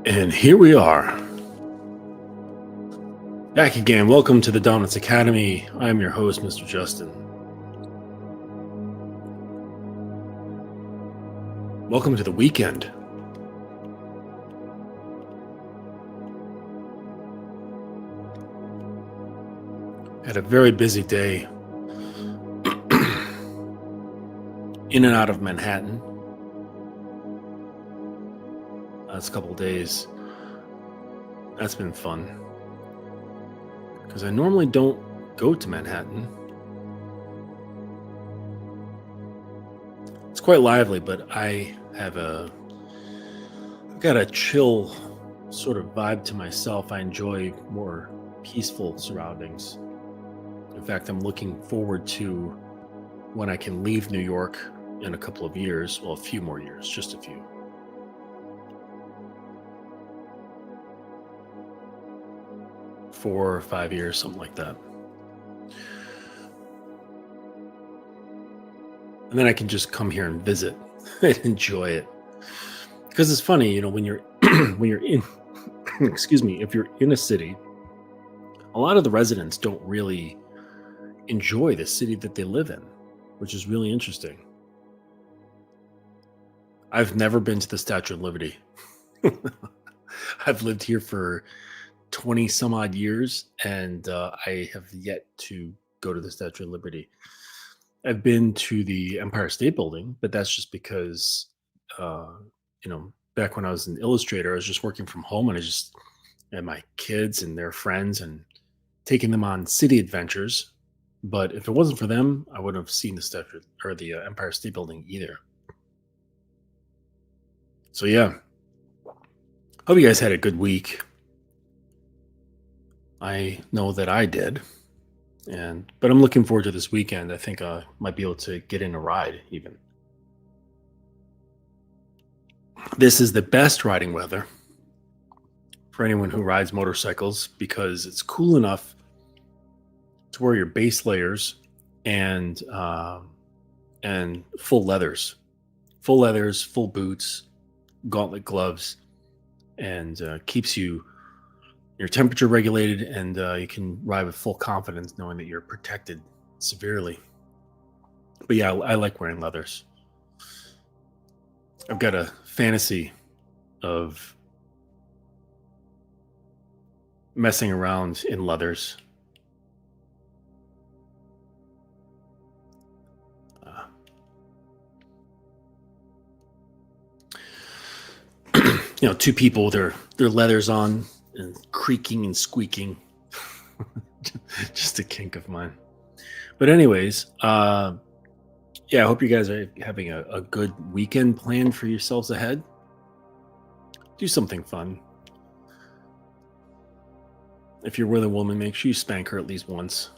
And here we are, back again. Welcome to the Dominance Academy. I'm your host, Mr. Justin. Welcome to the weekend. Had a very busy day in and out of Manhattan. Last couple of days. That's been fun. Because I normally don't go to Manhattan. It's quite lively, but I've got a chill sort of vibe to myself. I enjoy more peaceful surroundings. In fact, I'm looking forward to when I can leave New York in a couple of years. Well, a few more years, just a few. Four or 5 years, something like that. And then I can just come here and visit and enjoy it. Because it's funny, when you're in if you're in a city, a lot of the residents don't really enjoy the city that they live in, which is really interesting. I've never been to the Statue of Liberty. I've lived here for 20 some odd years, and I have yet to go to the Statue of Liberty. I've been to the Empire State Building, but that's just because, back when I was an illustrator, I was just working from home, and I just had my kids and their friends and taking them on city adventures. But if it wasn't for them, I wouldn't have seen the Statue or the Empire State Building either. So yeah, hope you guys had a good week. I know that I did, but I'm looking forward to this weekend. I think I might be able to get in a ride even. This is the best riding weather for anyone who rides motorcycles because it's cool enough to wear your base layers and full leathers, full boots, gauntlet gloves, and keeps your temperature regulated, and you can ride with full confidence knowing that you're protected severely. But yeah, I like wearing leathers. I've got a fantasy of messing around in leathers. Two people with their leathers on and creaking and squeaking. Just a kink of mine. But anyways, I hope you guys are having a good weekend planned for yourselves ahead. Do something fun. If you're with a woman, make sure you spank her at least once.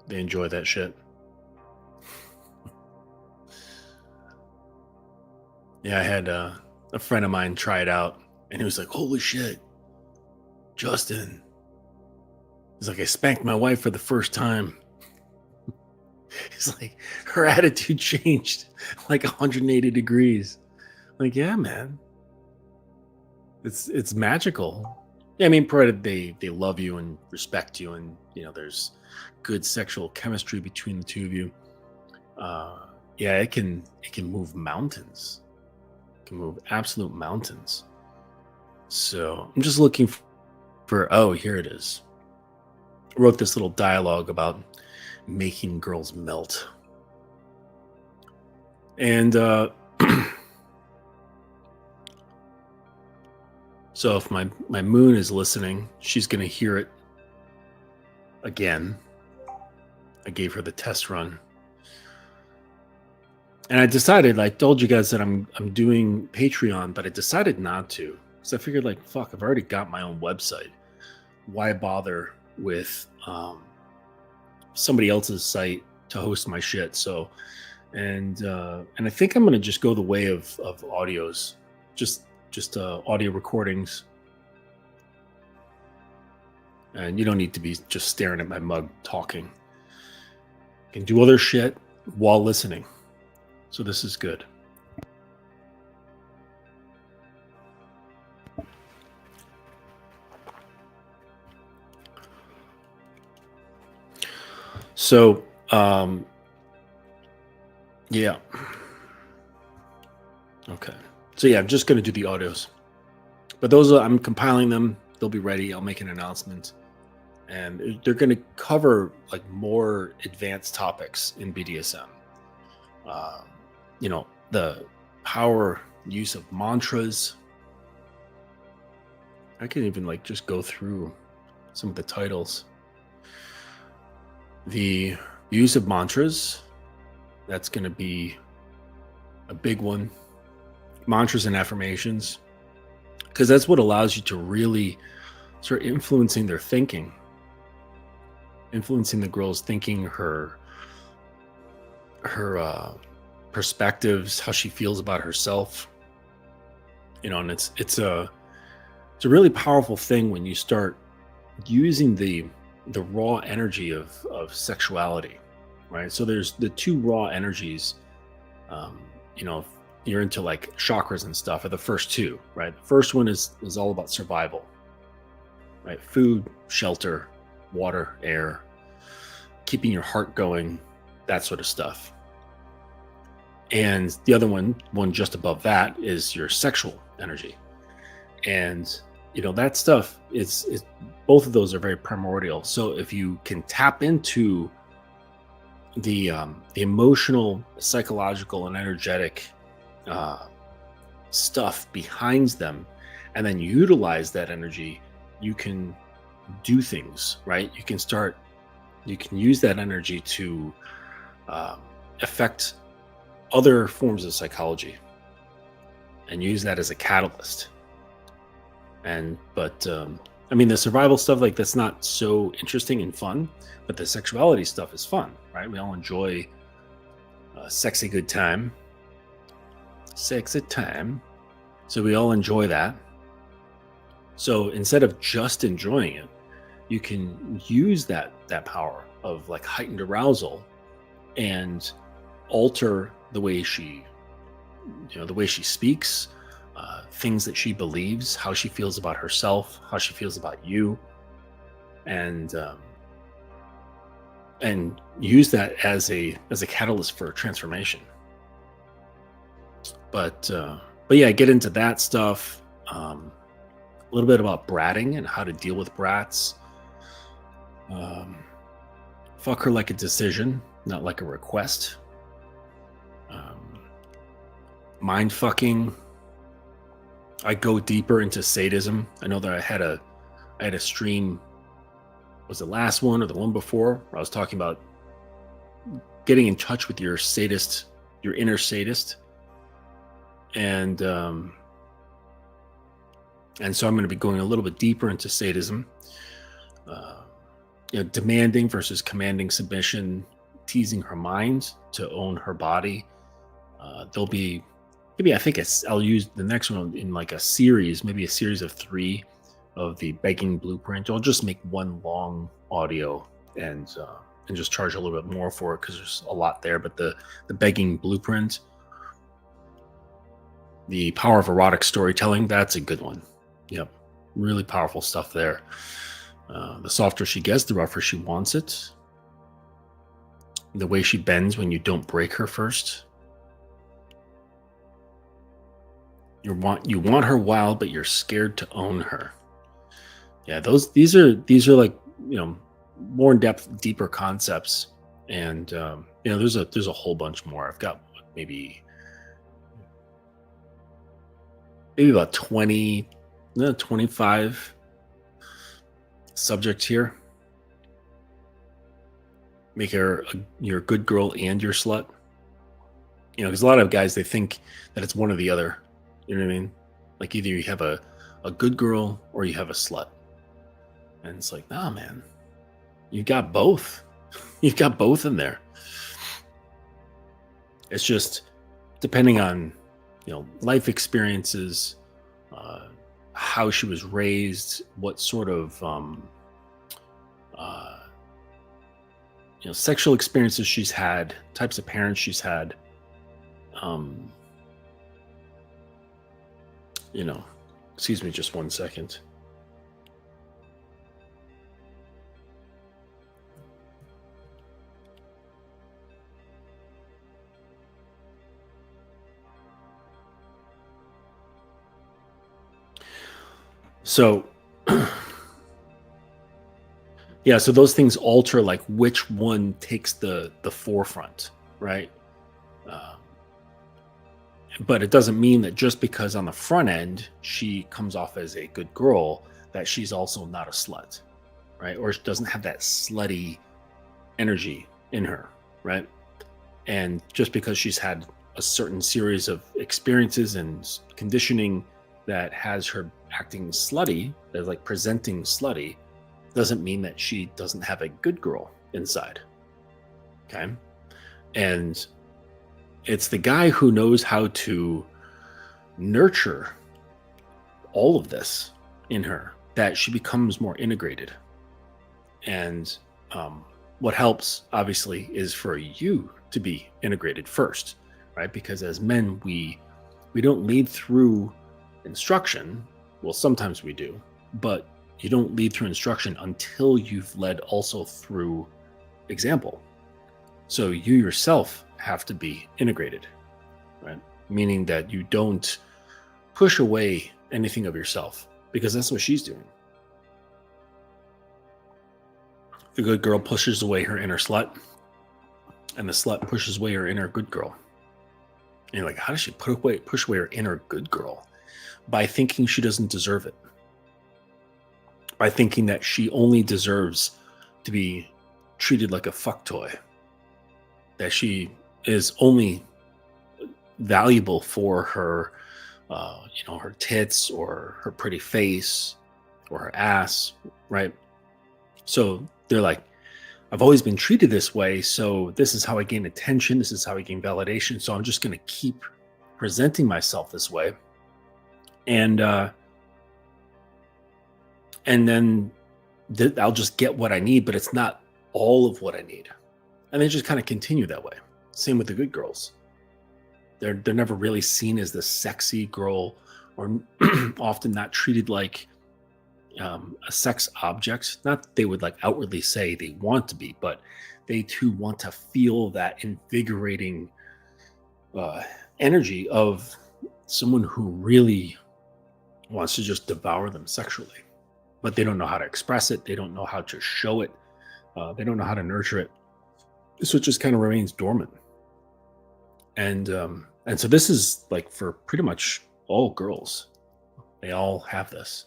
They enjoy that shit. Yeah, I had a friend of mine try it out, and he was like, "Holy shit, Justin." He's like, "I spanked my wife for the first time." He's like, her attitude changed like 180 degrees. Like, yeah, man. It's magical. Yeah, I mean, provided they love you and respect you, and there's good sexual chemistry between the two of you. It can move mountains. It can move absolute mountains. So I'm just looking for here it is. I wrote this little dialogue about making girls melt. And so if my moon is listening, she's going to hear it again. I gave her the test run. And I decided, I told you guys that I'm doing Patreon, but I decided not to. Because I figured, fuck, I've already got my own website. Why bother with somebody else's site to host my shit? So, and I think I'm gonna just go the way of audios, just audio recordings. And you don't need to be just staring at my mug talking. You can do other shit while listening. So this is good. So, yeah. Okay. So yeah, I'm just going to do the audios, but I'm compiling them. They'll be ready. I'll make an announcement, and they're going to cover like more advanced topics in BDSM. Um, the power use of mantras. I can even like just go through some of the titles. The use of mantras, that's going to be a big one. Mantras and affirmations, because that's what allows you to really start influencing their thinking, influencing the girl's thinking, her perspectives, how she feels about herself. And it's a really powerful thing when you start using the raw energy of sexuality, right? So there's the two raw energies. If you're into like chakras and stuff, are the first two, right? The first one is all about survival, right? Food, shelter, water, air, keeping your heart going, that sort of stuff. And the other one just above that is your sexual energy. And that stuff is both of those are very primordial. So if you can tap into the emotional, psychological, and energetic stuff behind them, and then utilize that energy, you can do things, right? You can use that energy to affect other forms of psychology and use that as a catalyst. But the survival stuff, like, that's not so interesting and fun, but the sexuality stuff is fun, right? We all enjoy a sexy good time. Sexy time. So we all enjoy that. So instead of just enjoying it, you can use that power of like heightened arousal and alter the way she speaks, things that she believes, how she feels about herself, how she feels about you, and use that as a catalyst for transformation. But yeah, get into that stuff. A little bit about bratting and how to deal with brats. Fuck her like a decision, not like a request. Mind fucking. I go deeper into sadism. I know that I had a stream, was the last one or the one before, where I was talking about getting in touch with your sadist, your inner sadist. And so I'm going to be going a little bit deeper into sadism. Demanding versus commanding submission, teasing her mind to own her body. There'll be I'll use the next one in like a series, maybe a series of 3 of the begging blueprint. I'll just make one long audio and just charge a little bit more for it because there's a lot there. But the begging blueprint, the power of erotic storytelling, that's a good one. Yep, really powerful stuff there. The softer she gets, the rougher she wants it. The way she bends when you don't break her first. You want her wild, but you're scared to own her. Yeah, these are like, more in depth, deeper concepts, and there's a whole bunch more. I've got maybe about 20, 25 subjects here. Make her your good girl and your slut. Because a lot of guys, they think that it's one or the other. You know what I mean? Like either you have a good girl or you have a slut. And it's like, nah, man, you got both. You've got both in there. It's just depending on, life experiences, how she was raised, what sort of, sexual experiences she's had, types of parents she's had. Excuse me just one second. So yeah, so those things alter like which one takes the forefront, right? Um, but it doesn't mean that just because on the front end she comes off as a good girl, that she's also not a slut, right? Or she doesn't have that slutty energy in her, right? And just because she's had a certain series of experiences and conditioning that has her acting slutty, that's like presenting slutty, doesn't mean that she doesn't have a good girl inside. Okay. And it's the guy who knows how to nurture all of this in her that she becomes more integrated. And what helps, obviously, is for you to be integrated first, right? Because as men, we don't lead through instruction. Well, sometimes we do, but you don't lead through instruction until you've led also through example. So you yourself have to be integrated, right? Meaning that you don't push away anything of yourself, because that's what she's doing. The good girl pushes away her inner slut, and the slut pushes away her inner good girl. And you're like, how does she push away her inner good girl? By thinking she doesn't deserve it. By thinking that she only deserves to be treated like a fuck toy. That she is only valuable for her, her tits or her pretty face or her ass, right? So they're like, I've always been treated this way, so this is how I gain attention. This is how I gain validation. So I'm just going to keep presenting myself this way, and then I'll just get what I need, but it's not all of what I need. And they just kind of continue that way. Same with the good girls. They're never really seen as the sexy girl, or often not treated like a sex object. Not that they would like outwardly say they want to be, but they too want to feel that invigorating energy of someone who really wants to just devour them sexually. But they don't know how to express it. They don't know how to show it. They don't know how to nurture it. So it just kind of remains dormant. And so this is like for pretty much all girls. They all have this.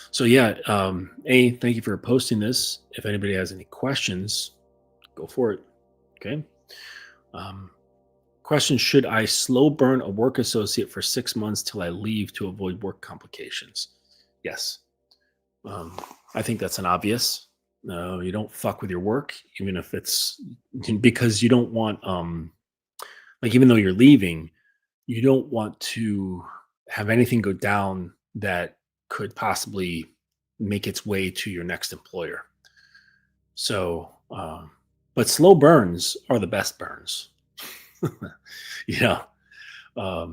So yeah, thank you for posting this. If anybody has any questions, go for it. Okay. Question: should I slow burn a work associate for 6 months till I leave to avoid work complications? Yes. I think that's an obvious. You don't fuck with your work, even if it's because you don't want, like, even though you're leaving, you don't want to have anything go down that could possibly make its way to your next employer. So, but slow burns are the best burns. Yeah. I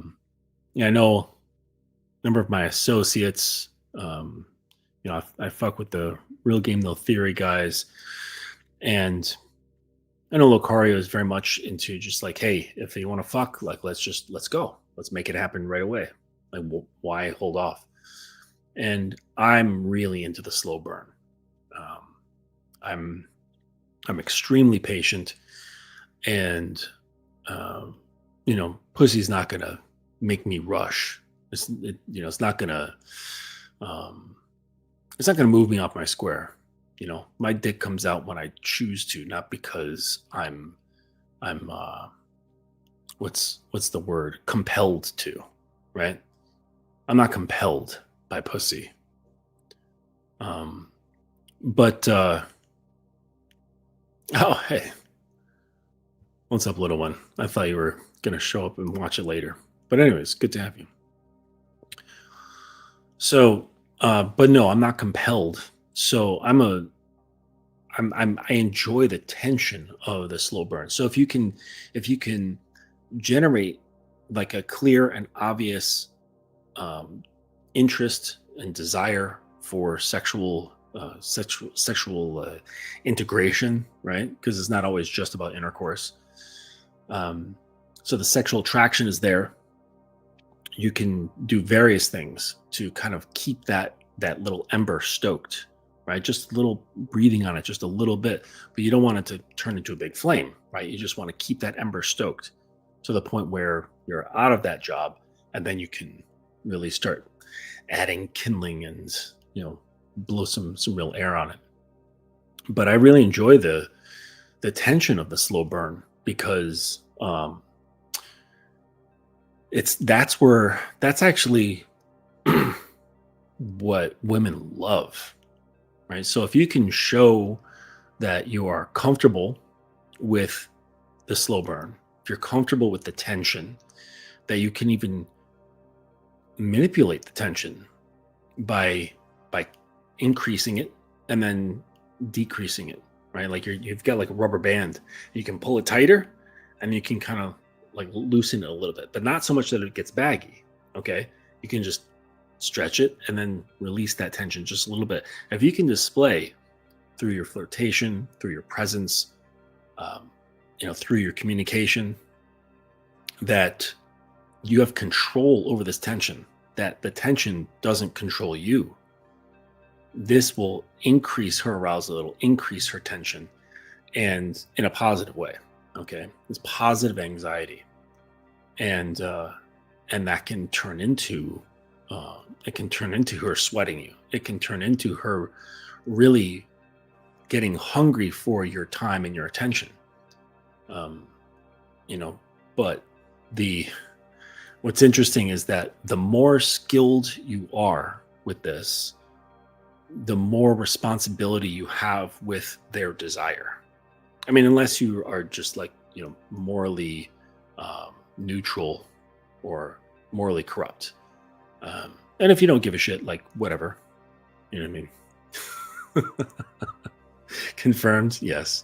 know a number of my associates, I fuck with the Real Game No Theory guys, and I know Locario is very much into just like, hey, if you want to fuck, like, let's go, let's make it happen right away. Like, why hold off? And I'm really into the slow burn. I'm extremely patient, and pussy's not gonna make me rush. It's not gonna move me off my square. My dick comes out when I choose to, not because I'm what's the word? Compelled to, right? I'm not compelled by pussy. But oh, hey, what's up, little one? I thought you were gonna show up and watch it later. But anyways, good to have you. So, but no, I'm not compelled. So I enjoy the tension of the slow burn. So if you can generate like a clear and obvious interest and desire for sexual integration, right? Because it's not always just about intercourse. So the sexual attraction is there. You can do various things to kind of keep that that little ember stoked, right? Just a little breathing on it, just a little bit, but you don't want it to turn into a big flame, right? You just want to keep that ember stoked to the point where you're out of that job, and then you can really start adding kindling and, blow some real air on it. But I really enjoy the tension of the slow burn, because that's actually what women love, right? So if you can show that you are comfortable with the slow burn, if you're comfortable with the tension, that you can even manipulate the tension by increasing it and then decreasing it, right? Like you've got like a rubber band, you can pull it tighter and you can kind of like loosen it a little bit, but not so much that it gets baggy. Okay, you can just stretch it and then release that tension just a little bit. If you can display through your flirtation, through your presence, through your communication, that you have control over this tension, that the tension doesn't control you, this will increase her arousal, it'll increase her tension, and in a positive way. Okay, it's positive anxiety, and that can turn into her sweating you. It can turn into her really getting hungry for your time and your attention. But what's interesting is that the more skilled you are with this, the more responsibility you have with their desire. I mean, unless you are just like, morally neutral or morally corrupt. And if you don't give a shit, like whatever, you know what I mean? Confirmed. Yes.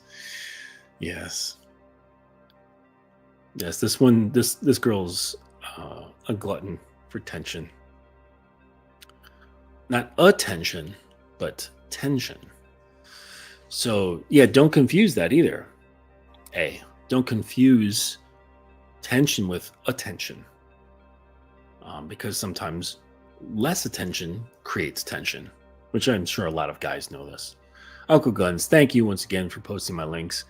This girl's a glutton for tension. Not attention, but tension. So yeah, don't confuse that either. Don't confuse tension with attention, because sometimes less attention creates tension, which I'm sure a lot of guys know this. Uncle Guns, thank you once again for posting my links.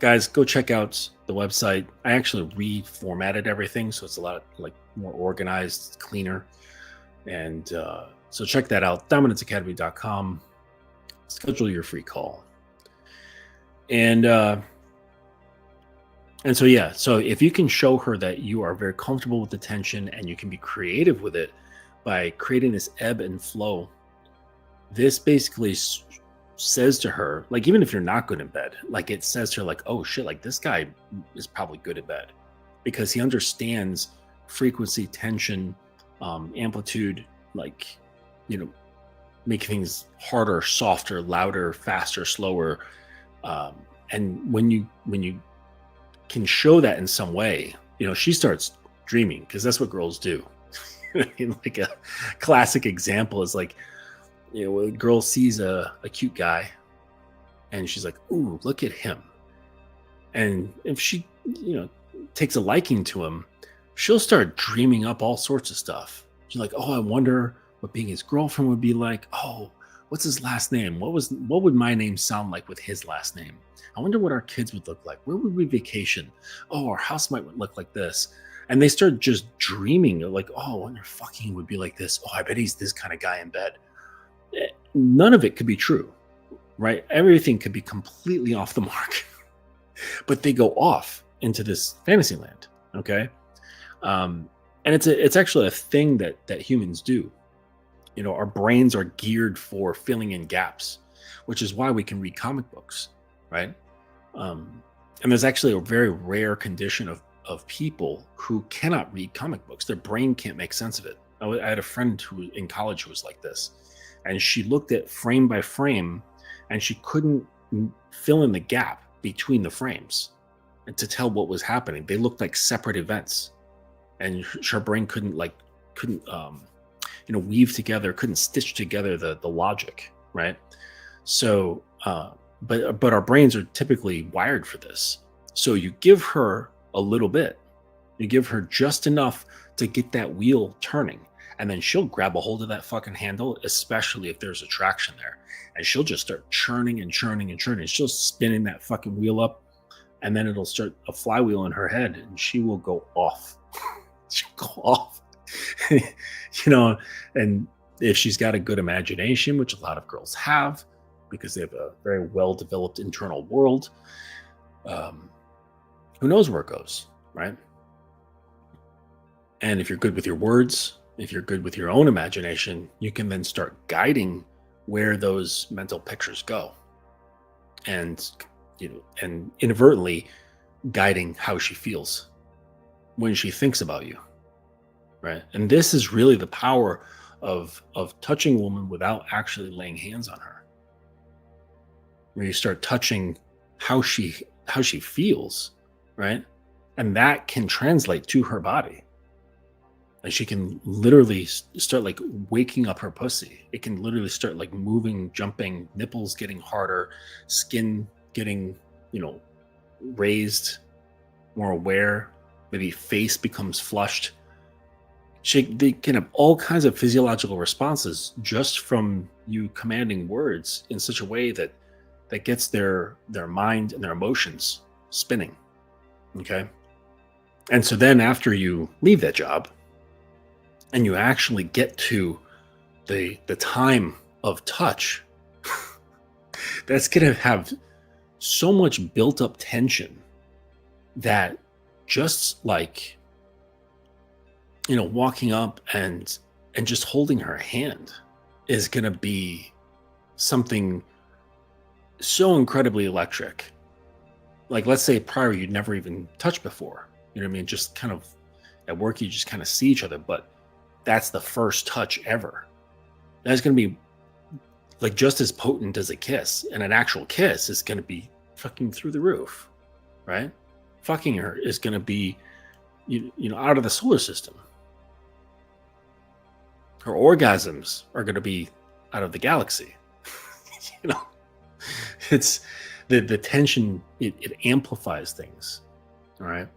Guys, go check out the website. I actually reformatted everything, so it's a lot like more organized, cleaner. And so check that out, thedominance.academy.com. Schedule your free call. And so if you can show her that you are very comfortable with the tension and you can be creative with it by creating this ebb and flow, this basically says to her, like, even if you're not good in bed, like it says to her, like, oh shit, like this guy is probably good at bed because he understands frequency, tension, amplitude, like, make things harder, softer, louder, faster, slower. And when you can show that in some way, she starts dreaming, because that's what girls do. Like a classic example is like, a girl sees a cute guy and she's like, ooh, look at him. And if she, takes a liking to him, she'll start dreaming up all sorts of stuff. She's like, oh, I wonder what being his girlfriend would be like. Oh, what's his last name? What would my name sound like with his last name? I wonder what our kids would look like. Where would we vacation? Oh, our house might look like this. And they start just dreaming of like, oh, I wonder if fucking would be like this. Oh, I bet he's this kind of guy in bed. None of it could be true, right? Everything could be completely off the mark, but they go off into this fantasy land. Okay. And it's actually a thing that humans do. Our brains are geared for filling in gaps, which is why we can read comic books, right? And there's actually a very rare condition of people who cannot read comic books. Their brain can't make sense of it. I had a friend who in college who was like this, and she looked at frame by frame and she couldn't fill in the gap between the frames and to tell what was happening. They looked like separate events, and her brain couldn't weave together, couldn't stitch together the logic, right? So, but our brains are typically wired for this. So you give her a little bit, you give her just enough to get that wheel turning, And then she'll grab a hold of that fucking handle, especially if there's attraction there. And she'll just start churning and churning and churning. She'll spinning that fucking wheel up, and then it'll start a flywheel in her head, and she will go off. She'll go off. And if she's got a good imagination, which a lot of girls have, because they have a very well-developed internal world, who knows where it goes, right? And if you're good with your words, if you're good with your own imagination, you can then start guiding where those mental pictures go, and and inadvertently guiding how she feels when she thinks about you, right? And this is really the power of touching a woman without actually laying hands on her, where you start touching how she feels, right? And that can translate to her body. And she can literally start like waking up her pussy. It can literally start like moving, jumping, nipples getting harder, skin getting, raised, more aware. Maybe face becomes flushed. They can have all kinds of physiological responses just from you commanding words in such a way that gets their mind and their emotions spinning. Okay. And so then after you leave that job and you actually get to the time of touch, that's going to have so much built up tension that just like, walking up and just holding her hand is going to be something so incredibly electric. Like, let's say prior you'd never even touched before, you know what I mean? Just kind of at work, you just kind of see each other, but that's the first touch ever. That's going to be like just as potent as a kiss, and an actual kiss is going to be fucking through the roof, right? Fucking her is going to be, out of the solar system. Her orgasms are going to be out of the galaxy. It's the tension. It amplifies things. All right.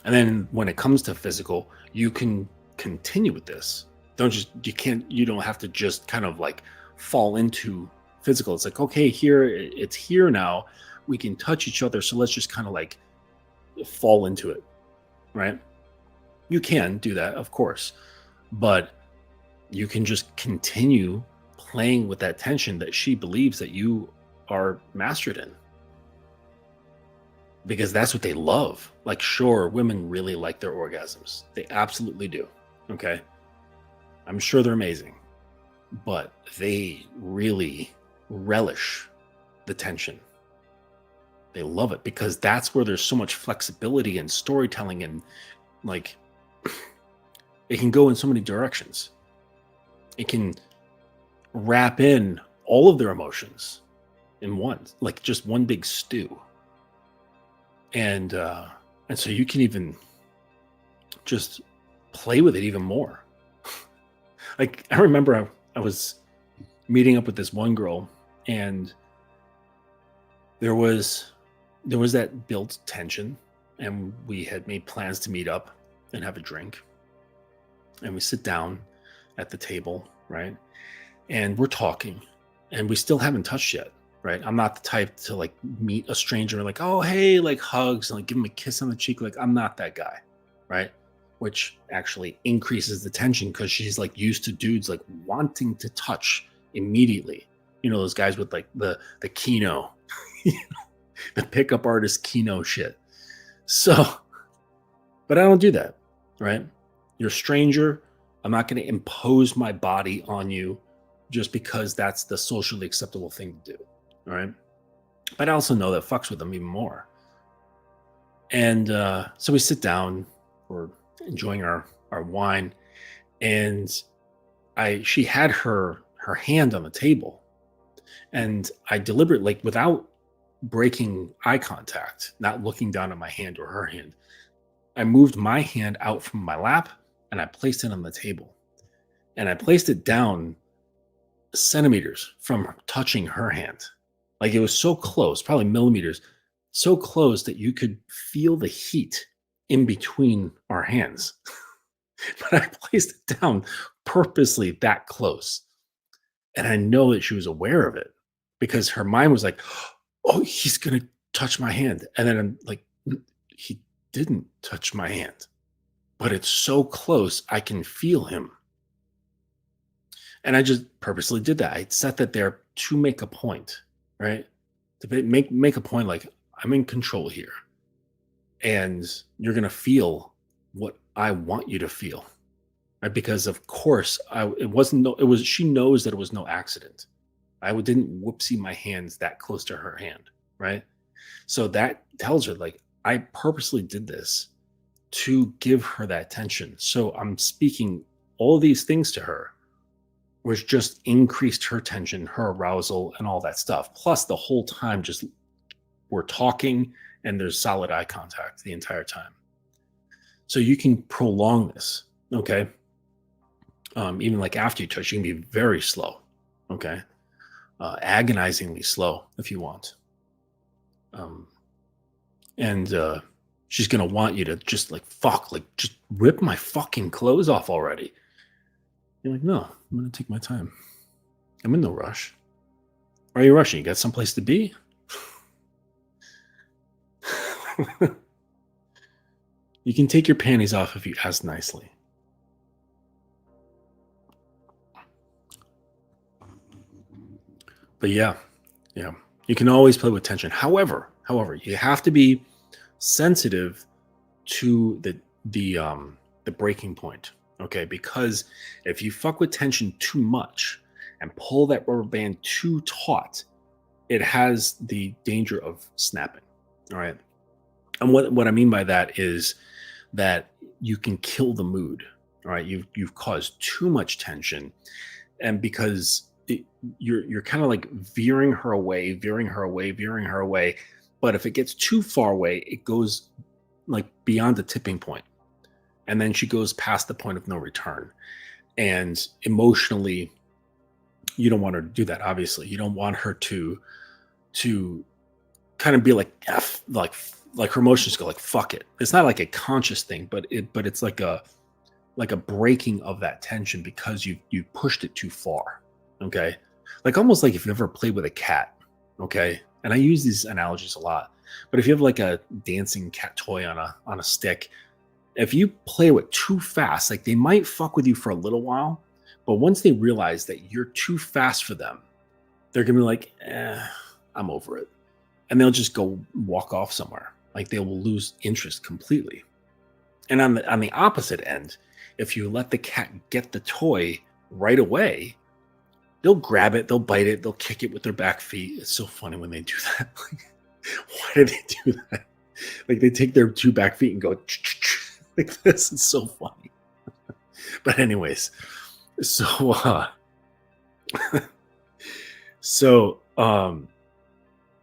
And then when it comes to physical, you can continue with this. You don't have to just kind of like fall into physical. It's like, okay, it's here now. We can touch each other. So let's just kind of like fall into it. Right. You can do that, of course, but you can just continue playing with that tension that she believes that you are mastered in, because that's what they love. Like, sure, women really like their orgasms. They absolutely do. Okay. I'm sure they're amazing, but they really relish the tension. They love it because that's where there's so much flexibility and storytelling, and like it can go in so many directions. It can wrap in all of their emotions in one, like just one big stew. And so you can even just play with it even more. Like, I remember I was meeting up with this one girl, and there was that built tension, and we had made plans to meet up and have a drink, and we sit down at the table, right? And we're talking, and we still haven't touched yet, right? I'm not the type to like meet a stranger and like, oh, hey, like hugs and like give him a kiss on the cheek. Like, I'm not that guy, right? Which actually increases the tension because she's like used to dudes like wanting to touch immediately. Those guys with like the Kino, the pickup artist Kino shit. So, but I don't do that, right? You're a stranger. I'm not going to impose my body on you just because that's the socially acceptable thing to do. All right. But I also know that fucks with them even more. And so we sit down, we're enjoying our wine, and she had her hand on the table, and I deliberately, like, without breaking eye contact, not looking down at my hand or her hand, I moved my hand out from my lap and I placed it on the table, and I placed it down centimeters from touching her hand. Like, it was so close, probably millimeters, so close that you could feel the heat in between our hands. but I placed it down purposely that close. And I know that she was aware of it because her mind was like, oh, he's going to touch my hand. And then I'm like, he didn't touch my hand, but it's so close. I can feel him. And I just purposely did that. I set that there to make a point, right? To make a point like I'm in control here and you're going to feel what I want you to feel. Right? Because of course, it wasn't no, it was she knows that it was no accident. I didn't whoopsie my hands that close to her hand, right? So that tells her like I purposely did this to give her that tension. So I'm speaking all these things to her, which just increased her tension, her arousal, and all that stuff. Plus, the whole time, just we're talking and there's solid eye contact the entire time. So you can prolong this, okay? Even like after you touch, you can be very slow, okay? Agonizingly slow if you want. And she's gonna want you to just like just rip my fucking clothes off already. You're like, no, I'm gonna take my time. I'm in no rush. Why are you rushing? You got someplace to be? You can take your panties off if you ask nicely. But yeah, you can always play with tension. However, you have to be sensitive to the breaking point. Okay, because if you fuck with tension too much and pull that rubber band too taut, it has the danger of snapping. All right. And what I mean by that is that you can kill the mood. All right. You've caused too much tension. And because you're kind of like veering her away. But if it gets too far away, it goes like beyond the tipping point. And then she goes past the point of no return. And emotionally, you don't want her to do that. Obviously, you don't want her to kind of be like F, like her emotions go like fuck it. It's not like a conscious thing, but it's like a breaking of that tension because you pushed it too far. Okay, like almost like if you ever played with a cat. Okay, and I use these analogies a lot. But if you have like a dancing cat toy on a stick, if you play with too fast, like they might fuck with you for a little while, but once they realize that you're too fast for them, they're gonna be like, I'm over it. And they'll just go walk off somewhere. Like they will lose interest completely. And on the opposite end, if you let the cat get the toy right away, they'll grab it, they'll bite it, they'll kick it with their back feet. It's so funny when they do that. Why do they do that? Like they take their two back feet and go like this. It's so funny. But anyways, so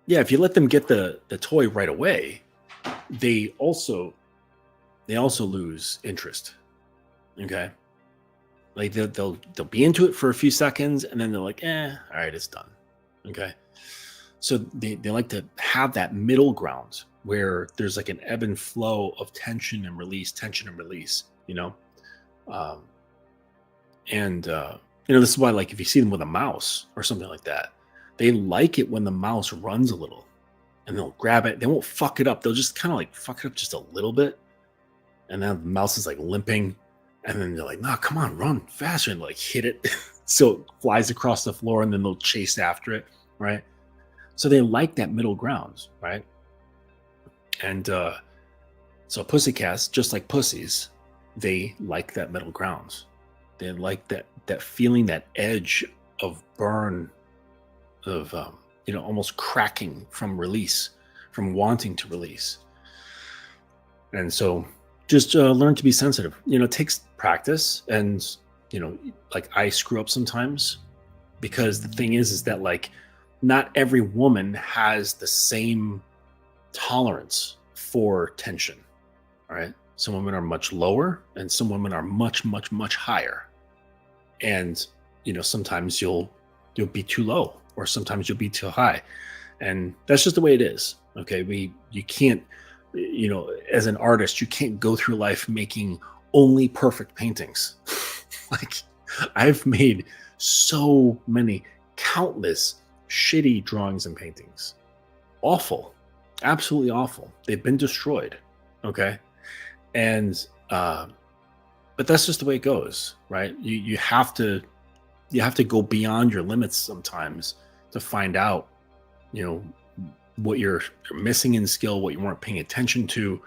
yeah, if you let them get the toy right away, they also lose interest. Okay, like they'll be into it for a few seconds and then they're like, all right, it's done. Okay, so they like to have that middle ground where there's like an ebb and flow of tension and release, and this is why, like, if you see them with a mouse or something like that, they like it when the mouse runs a little and they'll grab it. They won't fuck it up. They'll just kind of like fuck it up just a little bit. And then the mouse is like limping. And then they're like, no, come on, run faster, and like hit it. So it flies across the floor and then they'll chase after it. Right. So they like that middle ground. Right. And so pussycats, just like pussies, they like that middle ground. They like that feeling, that edge of burn, of almost cracking from release, from wanting to release. And so just learn to be sensitive. It takes practice, and like I screw up sometimes, because the thing is that like not every woman has the same tolerance for tension. All right, some women are much lower and some women are much higher. And sometimes you'll be too low, or sometimes you'll be too high, and that's just the way it is. Okay, you can't, as an artist, you can't go through life making only perfect paintings. Like, I've made so many, countless shitty drawings and paintings. Awful. Absolutely awful. They've been destroyed. Okay. And but that's just the way it goes, right? You have to go beyond your limits sometimes to find out, you know, what you're missing in skill, what you weren't paying attention to.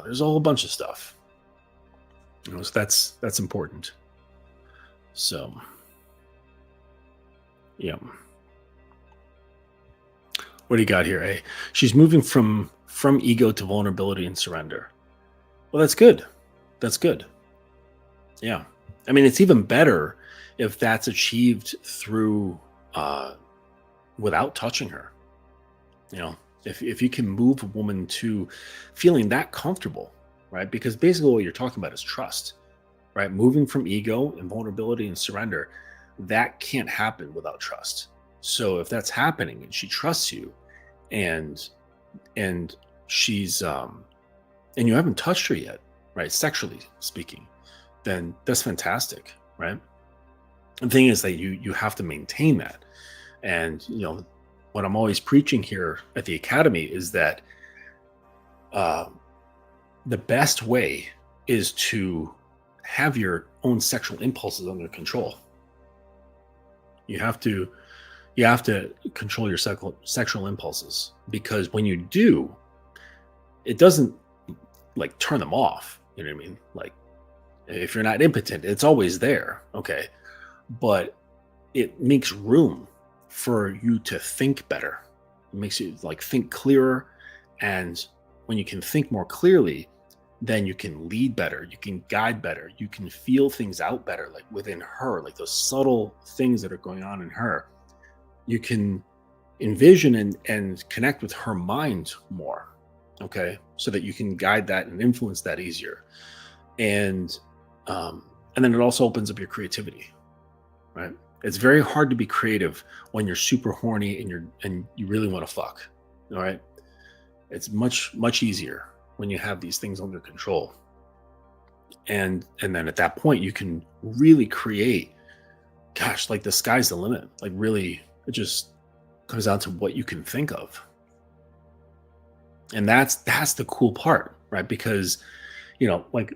There's a whole bunch of stuff. You know, so that's important. So, yeah. What do you got here? Hey, she's moving from ego to vulnerability and surrender. Well, that's good. That's good. Yeah. I mean, it's even better if that's achieved through without touching her. You know, if you can move a woman to feeling that comfortable, right? Because basically what you're talking about is trust, right? Moving from ego and vulnerability and surrender, that can't happen without trust. So if that's happening and she trusts you and she's and you haven't touched her yet, right? Sexually speaking, then that's fantastic, right? The thing is that you have to maintain that. And you know, what I'm always preaching here at the Academy is that the best way is to have your own sexual impulses under control. You have to control your sexual impulses, because when you do, it doesn't like turn them off. You know what I mean? Like, if you're not impotent, it's always there. Okay. But it makes room for you to think better. It makes you like think clearer. And when you can think more clearly, then you can lead better. You can guide better. You can feel things out better, like within her, like those subtle things that are going on in her. You can envision and connect with her mind more. Okay. So that you can guide that and influence that easier. And then it also opens up your creativity, right? It's very hard to be creative when you're super horny and you really want to fuck. All right. It's much easier when you have these things under control. And then at that point you can really create, gosh, like the sky's the limit. Like really, it just comes down to what you can think of. And that's the cool part, right? Because, you know, like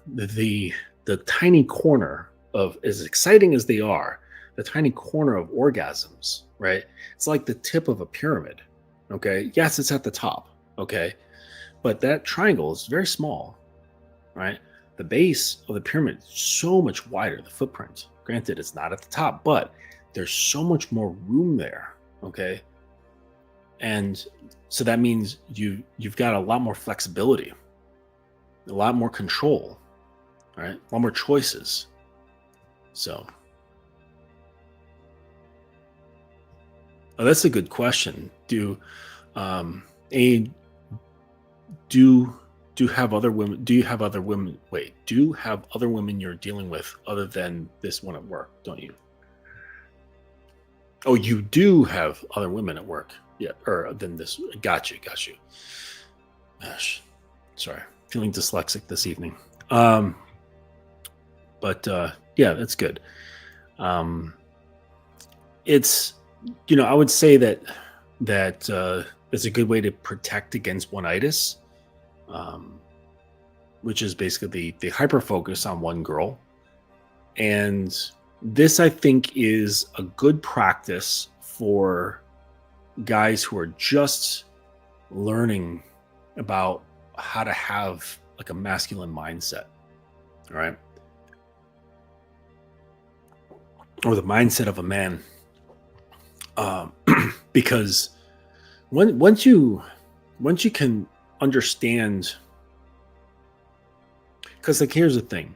the tiny corner of, as exciting as they are, the tiny corner of orgasms, right? It's like the tip of a pyramid. Okay. Yes, it's at the top. Okay. But that triangle is very small, right? The base of the pyramid is so much wider, the footprint. Granted, it's not at the top, but there's so much more room there. Okay. And so that means you've got a lot more flexibility, a lot more control, right? A lot more choices. So, that's a good question. Do you have other women? Do you have other women? Wait, do you have other women you're dealing with other than this one at work? Don't you? Oh, you do have other women at work. Yeah, or than this. Got you. Gosh, sorry, feeling dyslexic this evening. But yeah, that's good. It's, you know, I would say that it's a good way to protect against one-itis, which is basically the hyper focus on one girl. And this, I think, is a good practice for guys who are just learning about how to have like a masculine mindset, all right? Or the mindset of a man. Because once you can understand, because like here's the thing,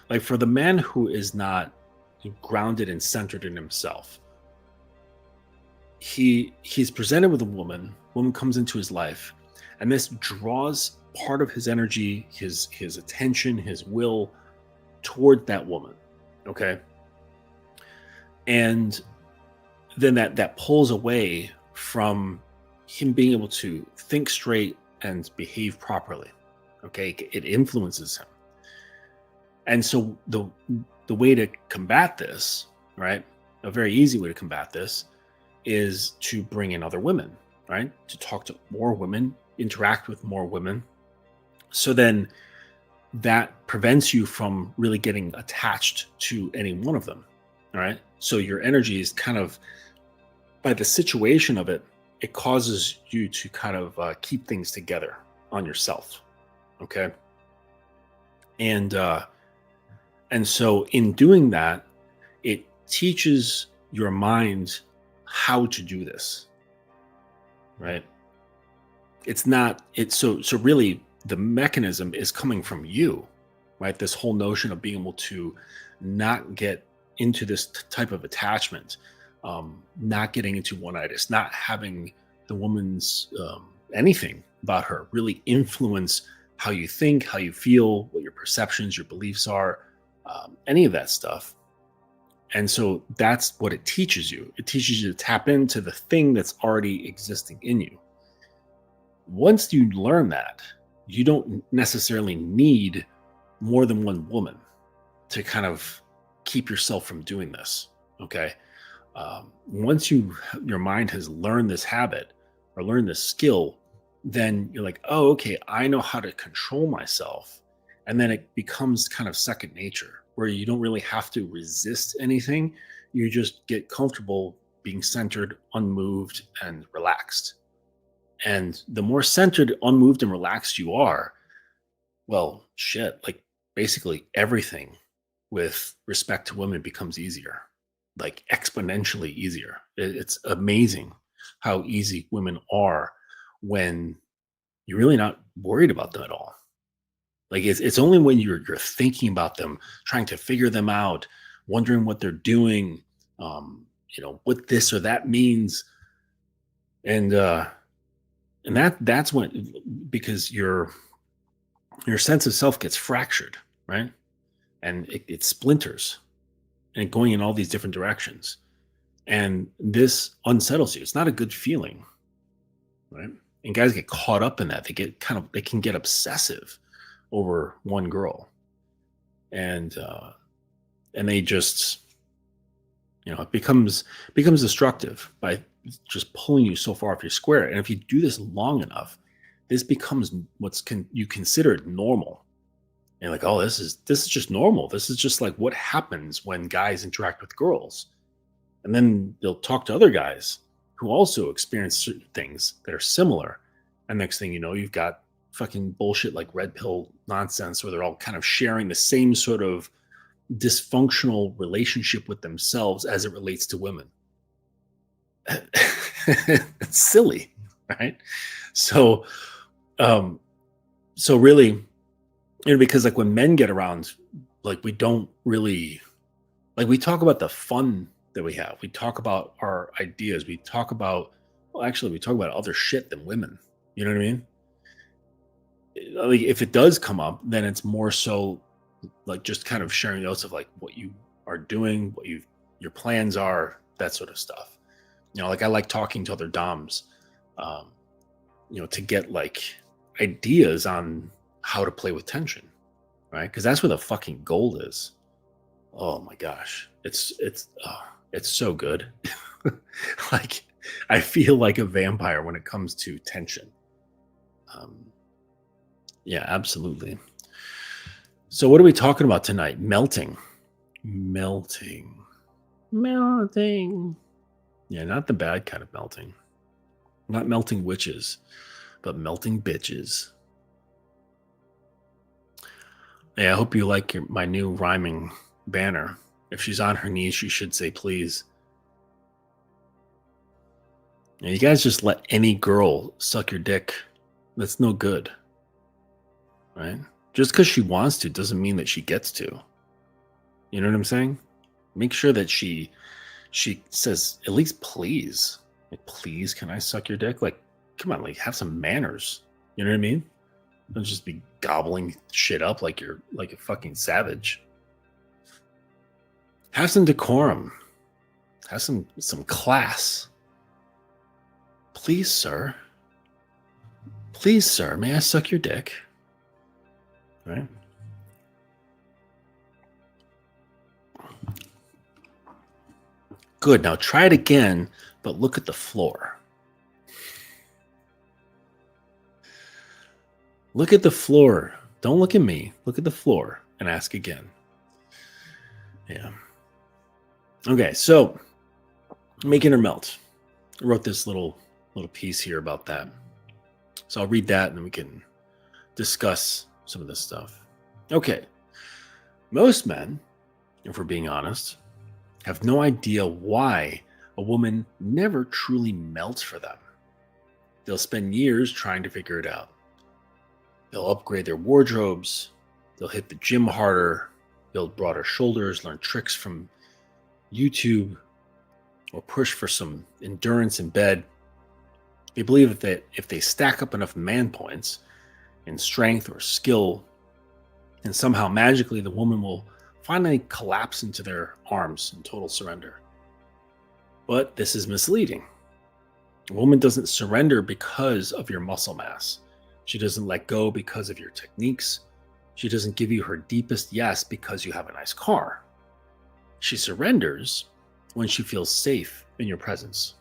like for the man who is not grounded and centered in himself, he's presented with a woman comes into his life, and this draws part of his energy, his attention, his will toward that woman. Okay. And then that pulls away from him being able to think straight and behave properly. Okay. It influences him. And so the way to combat this, right? A very easy way to combat this is to bring in other women, right? To talk to more women, interact with more women. So then that prevents you from really getting attached to any one of them. All right. So your energy is kind of, by the situation of it, it causes you to kind of keep things together on yourself. Okay. And so in doing that, it teaches your mind how to do this. Right. So really the mechanism is coming from you, right? This whole notion of being able to not get into this type of attachment, not getting into one-itis, not having the woman's anything about her really influence how you think, how you feel, what your perceptions, your beliefs are, any of that stuff. And so that's what it teaches you. It teaches you to tap into the thing that's already existing in you. Once you learn that, you don't necessarily need more than one woman to kind of keep yourself from doing this. Okay. Once your mind has learned this habit or learned this skill, then you're like, oh, okay, I know how to control myself. And then it becomes kind of second nature, where you don't really have to resist anything. You just get comfortable being centered, unmoved, and relaxed. And the more centered, unmoved, and relaxed you are, well, shit, like basically everything with respect to women becomes easier, like exponentially easier. It's amazing how easy women are when you're really not worried about them at all. Like it's only when you're thinking about them, trying to figure them out, wondering what they're doing, what this or that means, and that's when, because your sense of self gets fractured, right? And it splinters and going in all these different directions. And this unsettles you. It's not a good feeling, right? And guys get caught up in that. They can get obsessive over one girl. And they just, it becomes destructive by just pulling you so far off your square. And if you do this long enough, this becomes you consider normal. And like, oh, this is just normal. This is just like what happens when guys interact with girls. And then they'll talk to other guys who also experience certain things that are similar. And next thing you know, you've got fucking bullshit like red pill nonsense where they're all kind of sharing the same sort of dysfunctional relationship with themselves as it relates to women. It's silly, right? So really, because like when men get around, like we don't really, like we talk about the fun that we have. We talk about our ideas. We talk about other shit than women. You know what I mean? Like if it does come up, then it's more so like just kind of sharing notes of like what you are doing, what your plans are, that sort of stuff. Like I like talking to other doms, to get like ideas on how to play with tension, right? Because that's where the fucking gold is. Oh my gosh, it's so good. Like I feel like a vampire when it comes to tension. Yeah, absolutely. So what are we talking about tonight? Melting. Yeah, not the bad kind of melting. Not melting witches, but melting bitches. Yeah, I hope you like my new rhyming banner. If she's on her knees, she should say please. And you guys just let any girl suck your dick. That's no good. Right? Just because she wants to doesn't mean that she gets to. You know what I'm saying? Make sure that she says at least please. Like, please, can I suck your dick? Like, come on, like have some manners. You know what I mean? Don't just be gobbling shit up like you're like a fucking savage. Have some decorum. Have some class. Please, sir. Please, sir, may I suck your dick? Right? Good. Now try it again, but look at the floor. Look at the floor. Don't look at me. Look at the floor and ask again. Yeah. Okay, so making her melt. I wrote this little piece here about that. So I'll read that and then we can discuss some of this stuff. Okay. Most men, if we're being honest, have no idea why a woman never truly melts for them. They'll spend years trying to figure it out. They'll upgrade their wardrobes. They'll hit the gym harder, build broader shoulders, learn tricks from YouTube, or push for some endurance in bed. They believe that if they stack up enough man points in strength or skill, and somehow magically the woman will finally collapse into their arms in total surrender. But this is misleading. A woman doesn't surrender because of your muscle mass. She doesn't let go because of your techniques. She doesn't give you her deepest yes because you have a nice car. She surrenders when she feels safe in your presence.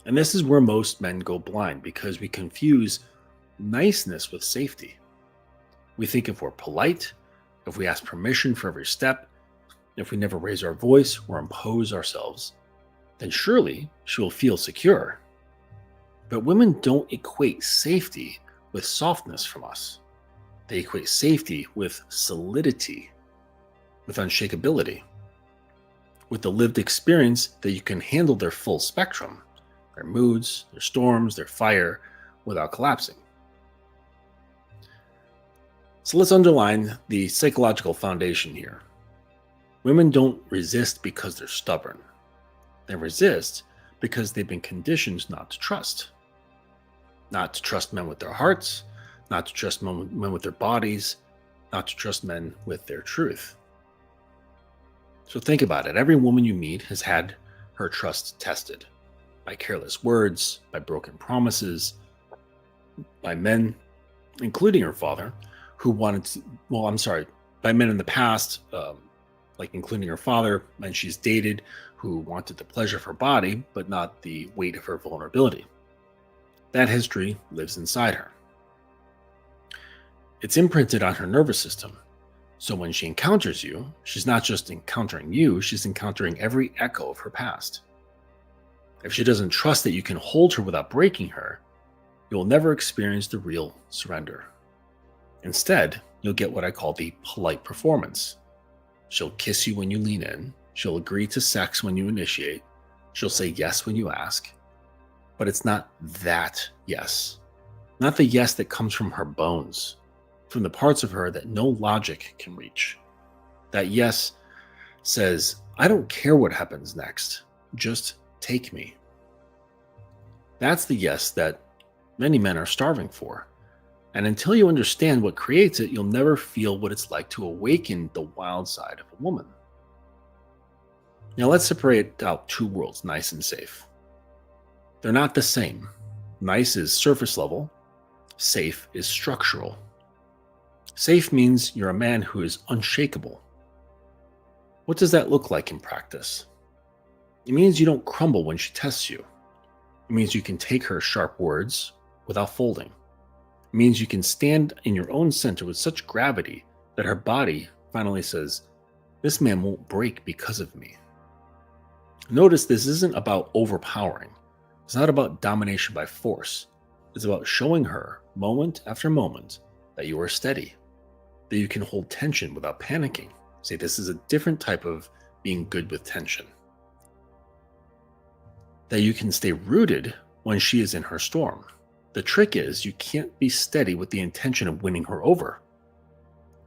And this is where most men go blind, because we confuse niceness with safety. We think if we're polite, if we ask permission for every step, if we never raise our voice or impose ourselves, then surely she will feel secure. But women don't equate safety with softness from us. They equate safety with solidity, with unshakability, with the lived experience that you can handle their full spectrum, their moods, their storms, their fire, without collapsing. So let's underline the psychological foundation here. Women don't resist because they're stubborn. They resist because they've been conditioned not to trust. Not to trust men with their hearts, not to trust men with their bodies, not to trust men with their truth. So think about it. Every woman you meet has had her trust tested by careless words, by broken promises, by men, including her father, who wanted to, by men in the past, like including her father, men she's dated, who wanted the pleasure of her body, but not the weight of her vulnerability. That history lives inside her. It's imprinted on her nervous system. So when she encounters you, she's not just encountering you, she's encountering every echo of her past. If she doesn't trust that you can hold her without breaking her, you'll never experience the real surrender. Instead, you'll get what I call the polite performance. She'll kiss you when you lean in. She'll agree to sex when you initiate. She'll say yes when you ask. But it's not that yes. Not the yes that comes from her bones, from the parts of her that no logic can reach. That yes says, I don't care what happens next. Just take me. That's the yes that many men are starving for. And until you understand what creates it, you'll never feel what it's like to awaken the wild side of a woman. Now let's separate out two worlds, nice and safe. They're not the same. Nice is surface level. Safe is structural. Safe means you're a man who is unshakable. What does that look like in practice? It means you don't crumble when she tests you. It means you can take her sharp words without folding. It means you can stand in your own center with such gravity that her body finally says, this man won't break because of me. Notice this isn't about overpowering. It's not about domination by force. It's about showing her, moment after moment, that you are steady, that you can hold tension without panicking. See, this is a different type of being good with tension. That you can stay rooted when she is in her storm. The trick is you can't be steady with the intention of winning her over.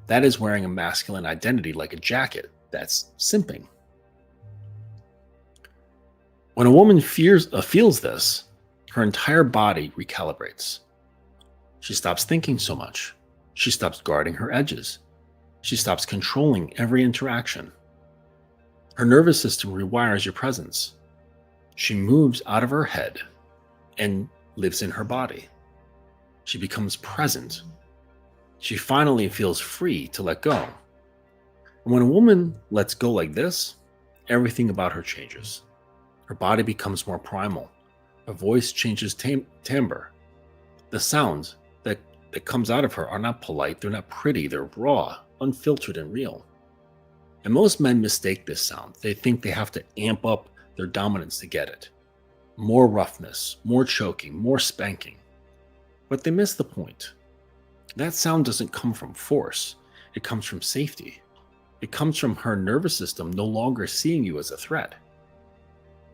That is wearing a masculine identity like a jacket. That's simping. When a woman feels this, her entire body recalibrates. She stops thinking so much. She stops guarding her edges. She stops controlling every interaction. Her nervous system rewires your presence. She moves out of her head and lives in her body. She becomes present. She finally feels free to let go. And when a woman lets go like this, everything about her changes. Her body becomes more primal. Her voice changes timbre. The sounds that comes out of her are not polite, they're not pretty, they're raw, unfiltered, and real. And most men mistake this sound. They think they have to amp up their dominance to get it. More roughness, more choking, more spanking. But they miss the point. That sound doesn't come from force. It comes from safety. It comes from her nervous system no longer seeing you as a threat.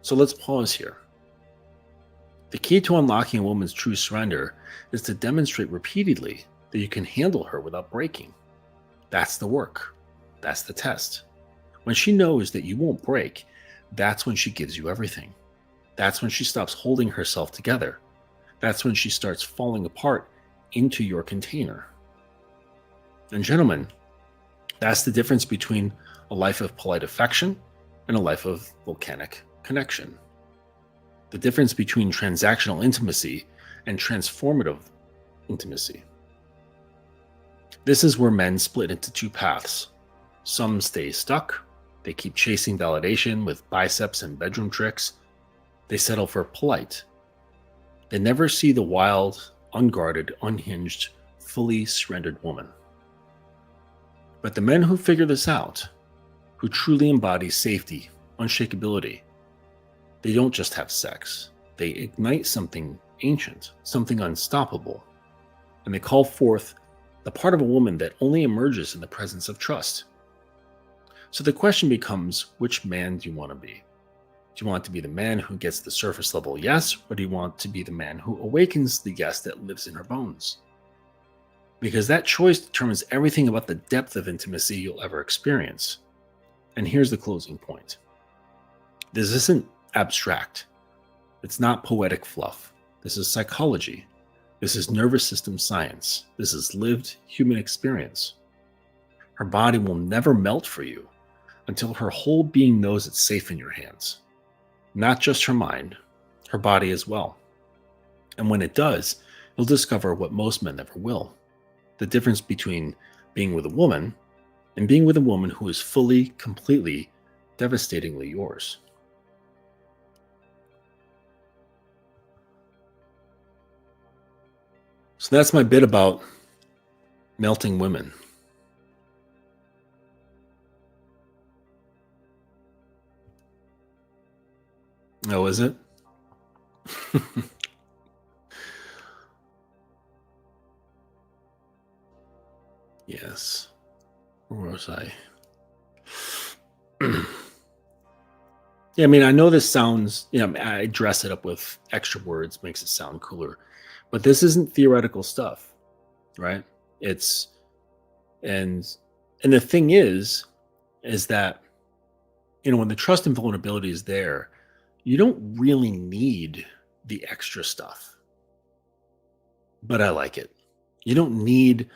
So let's pause here. The key to unlocking a woman's true surrender is to demonstrate repeatedly that you can handle her without breaking. That's the work. That's the test. When she knows that you won't break, that's when she gives you everything. That's when she stops holding herself together. That's when she starts falling apart into your container. And gentlemen, that's the difference between a life of polite affection and a life of volcanic connection. The difference between transactional intimacy and transformative intimacy. This is where men split into two paths. Some stay stuck. They keep chasing validation with biceps and bedroom tricks. They settle for polite. They never see the wild, unguarded, unhinged, fully surrendered woman. But the men who figure this out, who truly embody safety, unshakability, they don't just have sex. They ignite something ancient, something unstoppable, and they call forth the part of a woman that only emerges in the presence of trust. So the question becomes, which man do you want to be? Do you want to be the man who gets the surface level yes, or do you want to be the man who awakens the yes that lives in her bones? Because that choice determines everything about the depth of intimacy you'll ever experience. And here's the closing point. This isn't abstract. It's not poetic fluff. This is psychology. This is nervous system science. This is lived human experience. Her body will never melt for you until her whole being knows it's safe in your hands. Not just her mind, her body as well. And when it does, you'll discover what most men never will. The difference between being with a woman and being with a woman who is fully, completely, devastatingly yours. So that's my bit about melting women. Oh, is it? Yes. Where was I? Yeah, I mean, I know this sounds, I dress it up with extra words, makes it sound cooler. But this isn't theoretical stuff, right? And the thing is that, when the trust and vulnerability is there, you don't really need the extra stuff. But I like it. You don't need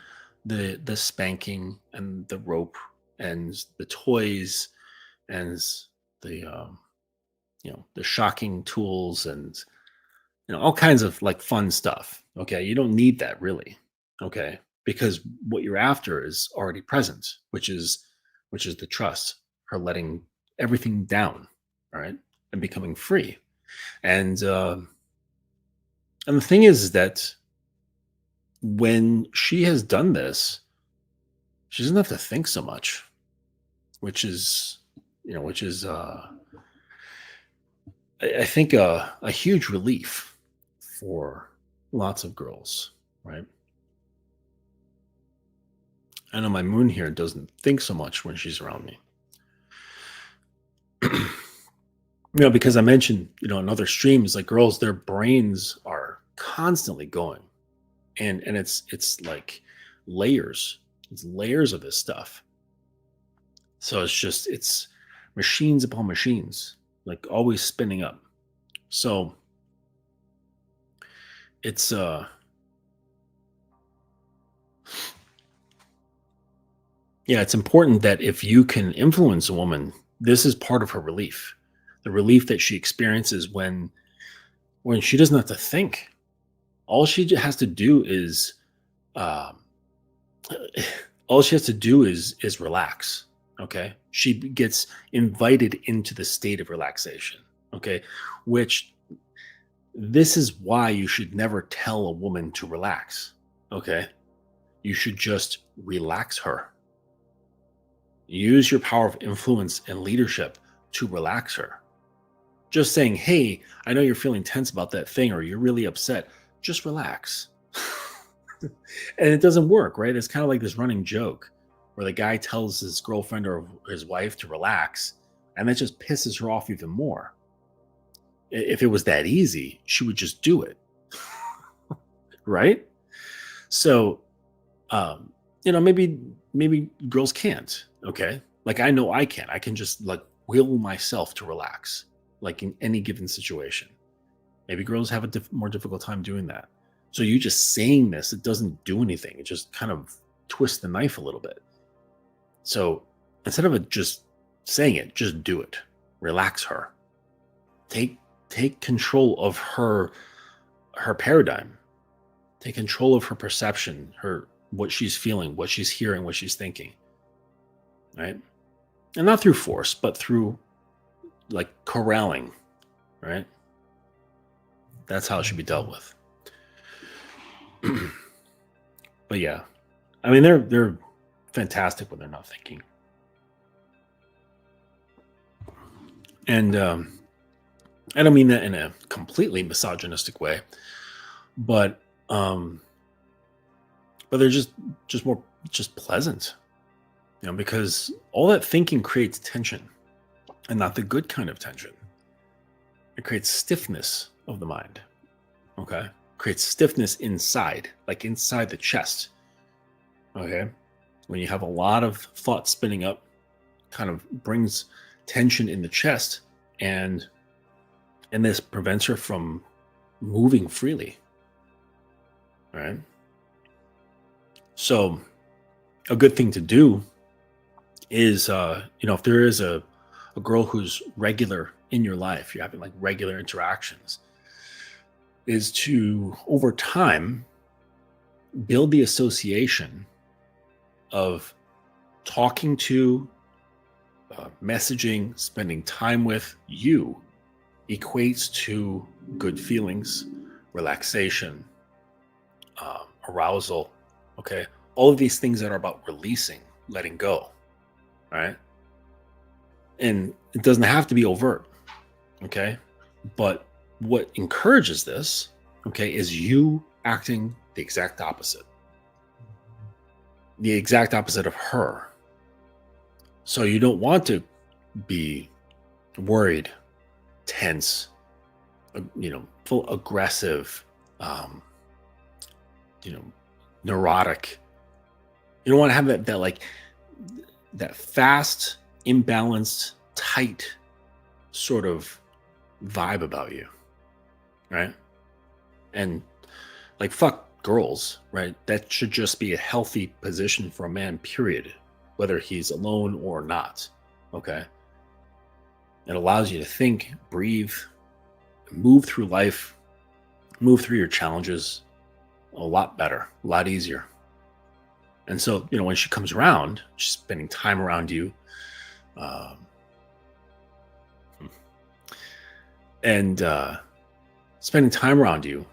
the spanking and the rope and the toys and the the shocking tools and all kinds of like fun stuff. Okay, you don't need that really. Okay, because what you're after is already present, which is the trust, her letting everything down, all right, and becoming free. And the thing is that when she has done this, she doesn't have to think so much, which is I think a huge relief for lots of girls, right? I know my moon here doesn't think so much when she's around me. Because I mentioned, in other streams, like girls, their brains are constantly going. And it's like layers. It's layers of this stuff. So it's machines upon machines, like always spinning up. So it's it's important that if you can influence a woman, this is part of her relief. The relief that she experiences when she doesn't have to think. All she has to do is relax. Okay. She gets invited into the state of relaxation. Okay. Which this is why you should never tell a woman to relax. Okay. You should just relax her. Use your power of influence and leadership to relax her. Just saying, hey, I know you're feeling tense about that thing or you're really upset. Just relax. And it doesn't work, right? It's kind of like this running joke where the guy tells his girlfriend or his wife to relax, and that just pisses her off even more. If it was that easy, she would just do it. Right? So, maybe girls can't. Okay. Like I know I can. I can just like will myself to relax, like in any given situation. Maybe girls have a more difficult time doing that. So you just saying this, it doesn't do anything. It just kind of twists the knife a little bit. So instead of it just saying it, just do it. Relax her. Take control of her paradigm. Take control of her perception, what she's feeling, what she's hearing, what she's thinking. Right? And not through force, but through like corralling, right? That's how it should be dealt with. But yeah, I mean they're fantastic when they're not thinking. And I don't mean that in a completely misogynistic way, but they're just pleasant, because all that thinking creates tension, and not the good kind of tension. It creates stiffness of the mind. Okay, creates stiffness inside, like inside the chest. Okay, when you have a lot of thoughts spinning up, kind of brings tension in the chest, and this prevents her from moving freely. All right. So a good thing to do is, if there is a girl who's regular in your life, you're having like regular interactions, is to, over time, build the association of talking to, messaging, spending time with you equates to good feelings, relaxation, arousal. Okay. All of these things that are about releasing, letting go. All right. And it doesn't have to be overt. Okay. But what encourages this, okay, is you acting the exact opposite. The exact opposite of her. So you don't want to be worried, tense, full aggressive, neurotic. You don't want to have that fast, imbalanced, tight sort of vibe about you, right? And like, fuck girls, right? That should just be a healthy position for a man, period, whether he's alone or not. Okay. It allows you to think, breathe, move through life, move through your challenges a lot better, a lot easier. And so, when she comes around, she's spending time around you. Spending time around you,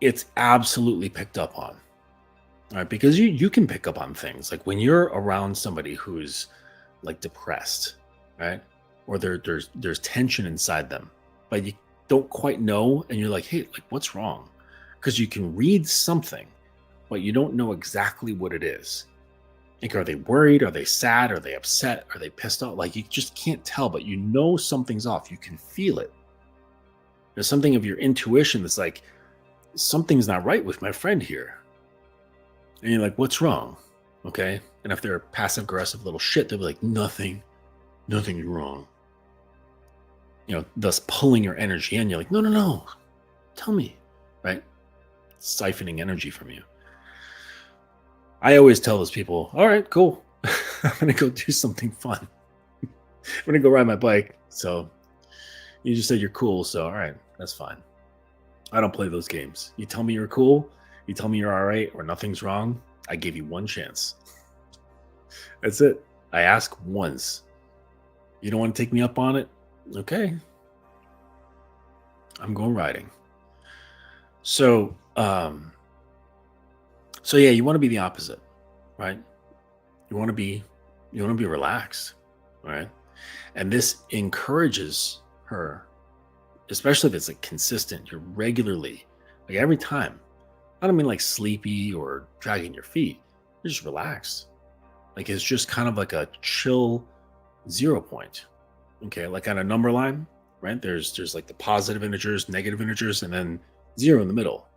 it's absolutely picked up on. All right, because you can pick up on things like when you're around somebody who's like depressed, right? Or there's tension inside them, but you don't quite know, and you're like, hey, like what's wrong? Because you can read something, but you don't know exactly what it is. Like, are they worried? Are they sad? Are they upset? Are they pissed off? Like, you just can't tell, but something's off. You can feel it. There's something of your intuition that's like, something's not right with my friend here. And you're like, what's wrong? Okay. And if they're a passive aggressive little shit, they'll be like, nothing's wrong. Thus pulling your energy in. You're like, no, tell me, right? Siphoning energy from you. I always tell those people, all right, cool. I'm going to go do something fun. I'm going to go ride my bike. So you just said you're cool. So, all right, that's fine. I don't play those games. You tell me you're cool. You tell me you're all right or nothing's wrong. I gave you one chance. That's it. I ask once. You don't want to take me up on it? Okay, I'm going riding. So, yeah, you want to be the opposite, right? You want to be, relaxed, right? And this encourages her, especially if it's like consistent. You're regularly, like every time. I don't mean like sleepy or dragging your feet. You're just relaxed. Like it's just kind of like a chill 0 point. Okay, like on a number line, right? There's like the positive integers, negative integers, and then 0 in the middle.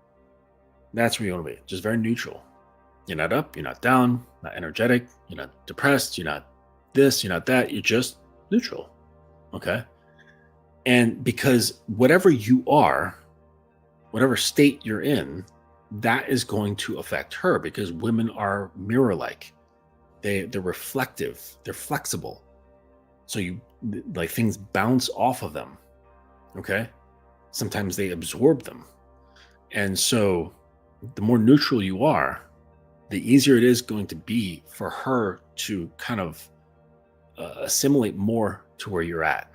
That's where you want to be. Just very neutral. You're not up, you're not down, not energetic, you're not depressed, you're not this, you're not that. You're just neutral. Okay. And because whatever you are, whatever state you're in, that is going to affect her, because women are mirror-like. They're reflective, they're flexible. So like things bounce off of them. Okay. Sometimes they absorb them. And so the more neutral you are, the easier it is going to be for her to kind of assimilate more to where you're at.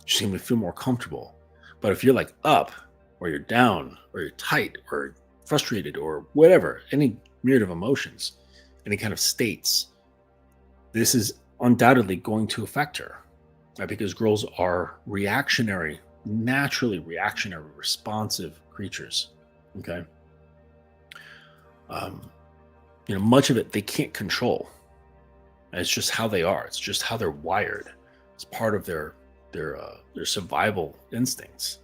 She's going to feel more comfortable. But if you're like up, or you're down, or you're tight, or frustrated, or whatever, any myriad of emotions, any kind of states, this is undoubtedly going to affect her, right? Because girls are reactionary, naturally reactionary, responsive creatures. Okay. Much of it they can't control. And it's just how they are. It's just how they're wired. It's part of their survival instincts,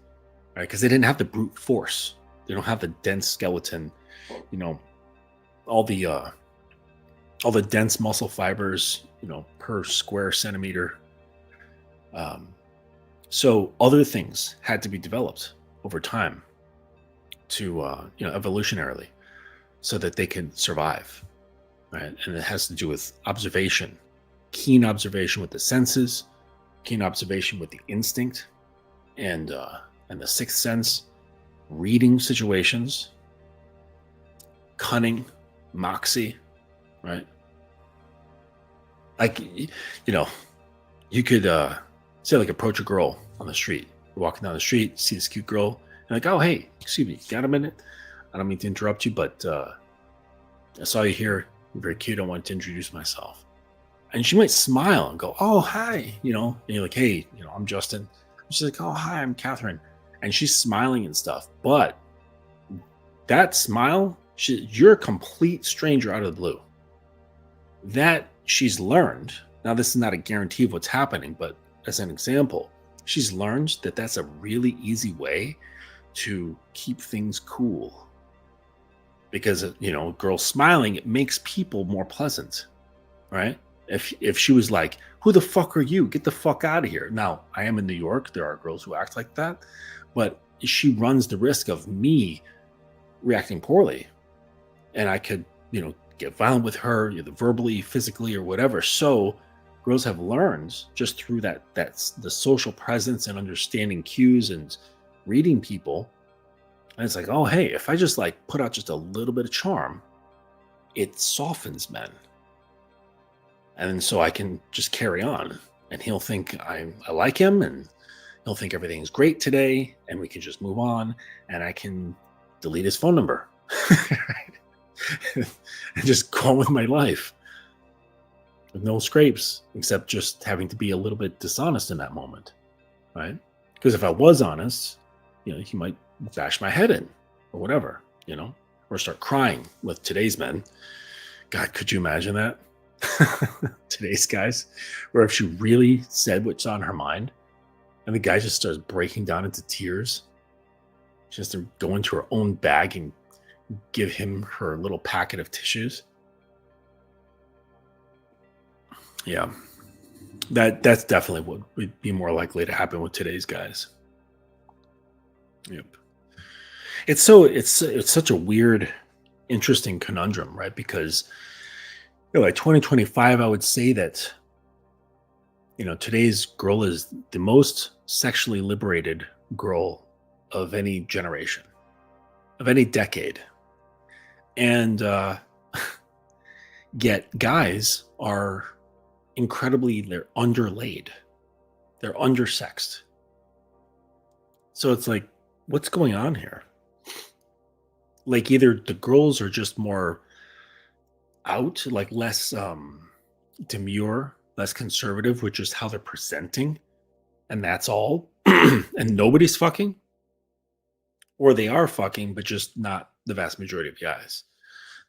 right? Because they didn't have the brute force. They don't have the dense skeleton, all the dense muscle fibers, per square centimeter. So other things had to be developed over time to, evolutionarily, so that they can survive, right? And it has to do with observation, keen observation with the senses, keen observation with the instinct, and the sixth sense, reading situations, cunning, moxie, right? Like, you could say, like, approach a girl on the street. You're walking down the street, see this cute girl, and like, oh, hey, excuse me, got a minute? I don't mean to interrupt you, but I saw you here. You're very cute. I wanted to introduce myself. And she might smile and go, oh, hi, and you're like, hey, I'm Justin. And she's like, oh, hi, I'm Catherine. And she's smiling and stuff. But that smile, you're a complete stranger out of the blue. That she's learned. Now, this is not a guarantee of what's happening, but as an example, she's learned that that's a really easy way to keep things cool. Because, girls smiling, it makes people more pleasant, right? If she was like, who the fuck are you? Get the fuck out of here. Now, I am in New York. There are girls who act like that. But she runs the risk of me reacting poorly. And I could, get violent with her, either verbally, physically, or whatever. So girls have learned just through that's the social presence and understanding cues and reading people. And it's like, oh, hey, if I just like put out just a little bit of charm, it softens men. And so I can just carry on, and he'll think I like him, and he'll think everything's great today, and we can just move on, and I can delete his phone number and just go on with my life with no scrapes, except just having to be a little bit dishonest in that moment, right? Because if I was honest, he might bash my head in or whatever, or start crying with today's men. God, could you imagine that? Today's guys, where if she really said what's on her mind and the guy just starts breaking down into tears, she has to go into her own bag and give him her little packet of tissues. Yeah, that's definitely what would be more likely to happen with today's guys. Yep. It's such a weird, interesting conundrum, right? Because like 2025, I would say that today's girl is the most sexually liberated girl of any generation, of any decade, and yet guys are they're underlaid. They're undersexed. So it's like, what's going on here? Like either the girls are just more out, like less demure, less conservative, which is how they're presenting, and that's all. And nobody's fucking, or they are fucking, but just not the vast majority of guys.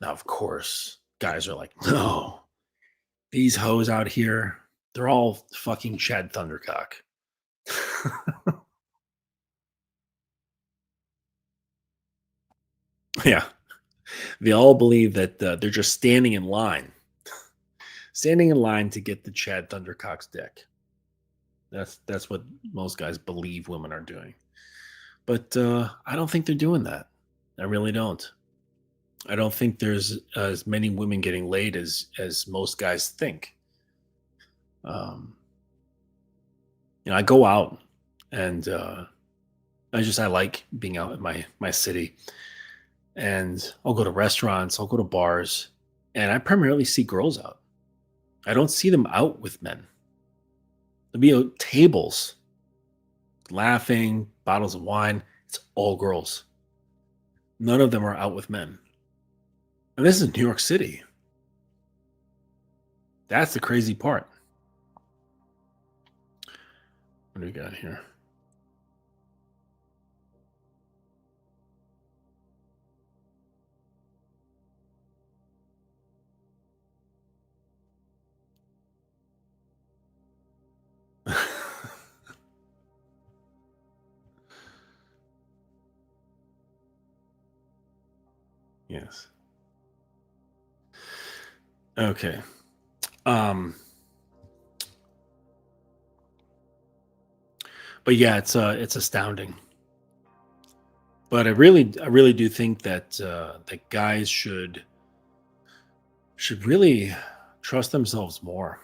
Now, of course, guys are like, no, these hoes out here, they're all fucking Chad Thundercock. Yeah. They all believe that they're just standing in line to get the Chad Thundercock's dick. That's what most guys believe women are doing. But I don't think they're doing that. I really don't. I don't think there's as many women getting laid as most guys think. Um, I go out and I like being out in my city, and I'll go to restaurants, I'll go to bars, and I primarily see girls out. I don't see them out with men. There'll be tables, laughing, bottles of wine. It's all girls. None of them are out with men. And this is New York City. That's the crazy part. What do we got here? Yes. Okay. But yeah, it's astounding. But I really do think that guys should really trust themselves more.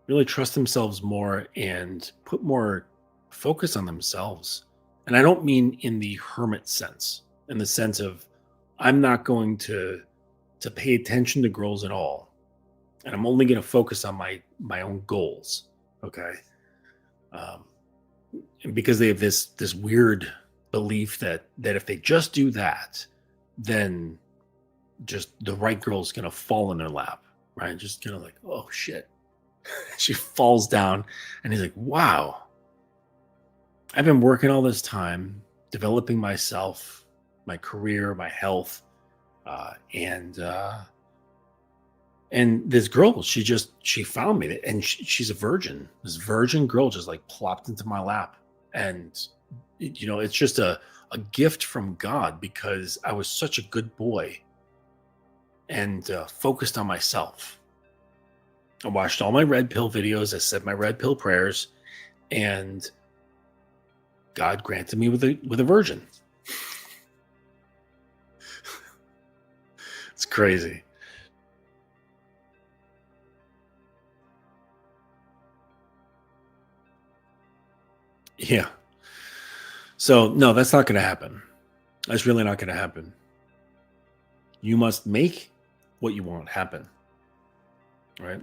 Really trust themselves more and put more focus on themselves. And I don't mean in the hermit sense, in the sense of I'm not going to pay attention to girls at all, and I'm only going to focus on my own goals. Okay, um, and because they have this weird belief that if they just do that, then just the right girl's going to fall in their lap, right? Just kind of like, oh shit, she falls down, and he's like, wow, I've been working all this time, developing myself, my career, my health, and this girl, she found me, and she's a virgin. This virgin girl just like plopped into my lap, and it's just a gift from God because I was such a good boy and focused on myself. I watched all my red pill videos. I said my red pill prayers, and God granted me with a virgin. It's crazy. Yeah. So no, that's not going to happen. That's really not going to happen. You must make what you want happen, right?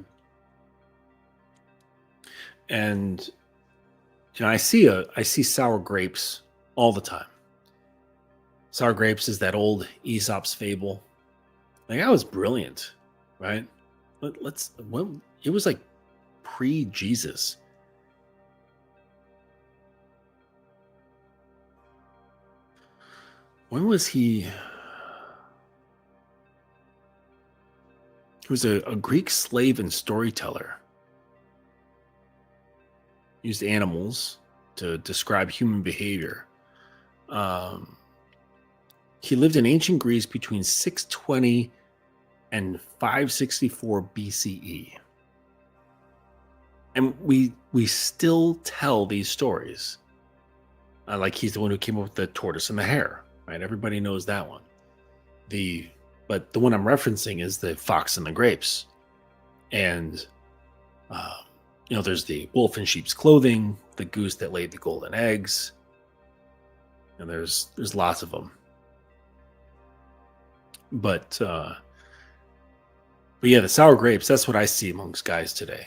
And I see sour grapes all the time. Sour grapes is that old Aesop's fable. Like, that was brilliant, right? It was like pre-Jesus. When was he? He was a Greek slave and storyteller. Used animals to describe human behavior. He lived in ancient Greece between 620 and 564 BCE. And we still tell these stories. Like, he's the one who came up with the tortoise and the hare, right? Everybody knows that one. But the one I'm referencing is the fox and the grapes. And there's the wolf in sheep's clothing, the goose that laid the golden eggs, and there's lots of them. But But yeah, the sour grapes, that's what I see amongst guys today.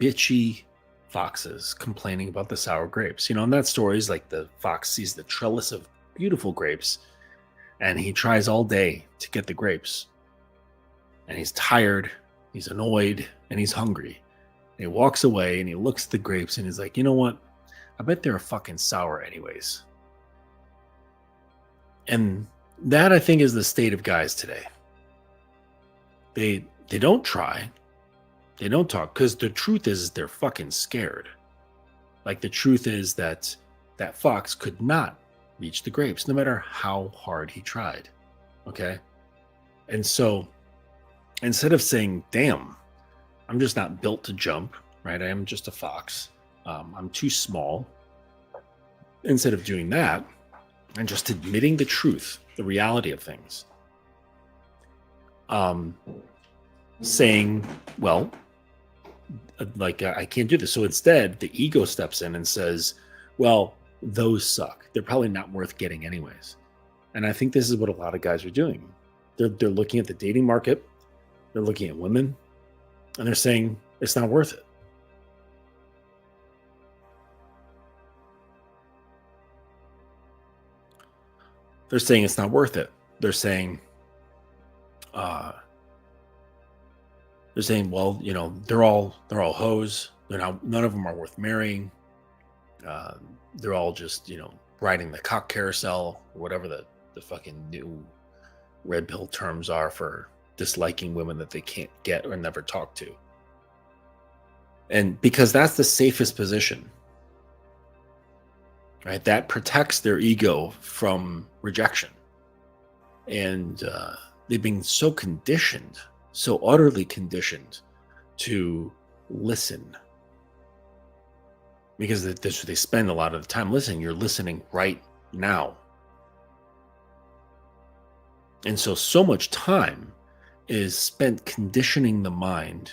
Bitchy foxes complaining about the sour grapes. And that story is like the fox sees the trellis of beautiful grapes and he tries all day to get the grapes. And he's tired, he's annoyed, and he's hungry. And he walks away and he looks at the grapes and he's like, you know what? I bet they're fucking sour anyways. And that, I think, is the state of guys today. They don't try. They don't talk because the truth is they're fucking scared. Like the truth is that fox could not reach the grapes no matter how hard he tried. Okay? And so instead of saying, damn, I'm just not built to jump, right? I am just a fox. I'm too small. Instead of doing that and just admitting the truth, the reality of things, saying, well, I can't do this. So instead, the ego steps in and says, well, those suck. They're probably not worth getting anyways. And I think this is what a lot of guys are doing. They're looking at the dating market. They're looking at women and they're saying it's not worth it. They're saying it's not worth it. They're saying, well, they're all hoes. None of them are worth marrying. They're all just, riding the cock carousel, or whatever the fucking new red pill terms are for disliking women that they can't get or never talk to. And because that's the safest position, right? That protects their ego from rejection. And they've been so conditioned, so utterly conditioned to listen. Because they spend a lot of the time listening. You're listening right now. And so much time is spent conditioning the mind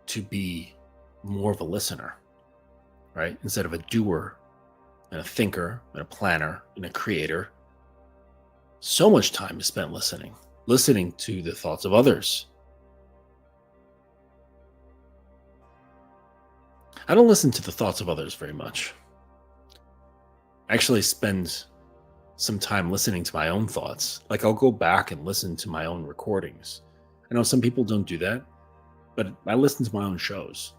to be more of a listener, right? Instead of a doer and a thinker and a planner and a creator. So much time is spent listening to the thoughts of others. I don't listen to the thoughts of others very much. I actually spend some time listening to my own thoughts. Like I'll go back and listen to my own recordings. I know some people don't do that, but I listen to my own shows.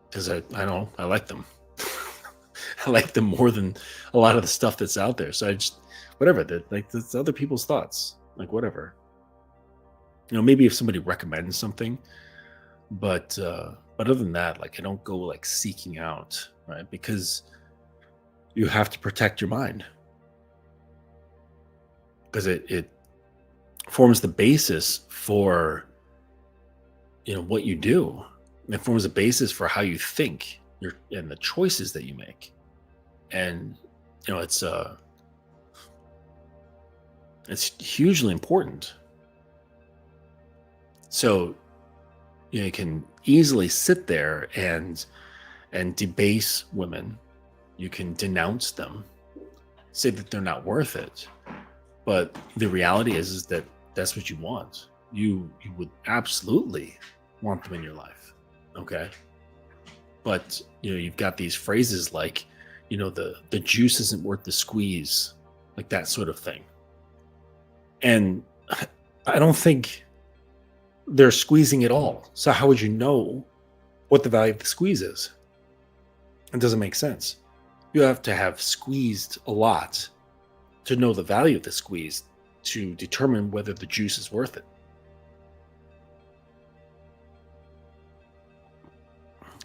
Because I like them. I like them more than a lot of the stuff that's out there. So I just, whatever, that's other people's thoughts. Like whatever. Maybe if somebody recommends something, but other than that, like I don't go like seeking out, right? Because you have to protect your mind. Because it forms the basis for what you do. It forms a basis for how you think and the choices that you make. And it's hugely important. So you can easily sit there and debase women. You can denounce them, say that they're not worth it. But the reality is that that's what you want. You would absolutely want them in your life. Okay. But you've got these phrases like, the juice isn't worth the squeeze, like that sort of thing. And I don't think they're squeezing it all. So how would you know what the value of the squeeze is? It doesn't make sense. You have to have squeezed a lot to know the value of the squeeze to determine whether the juice is worth it.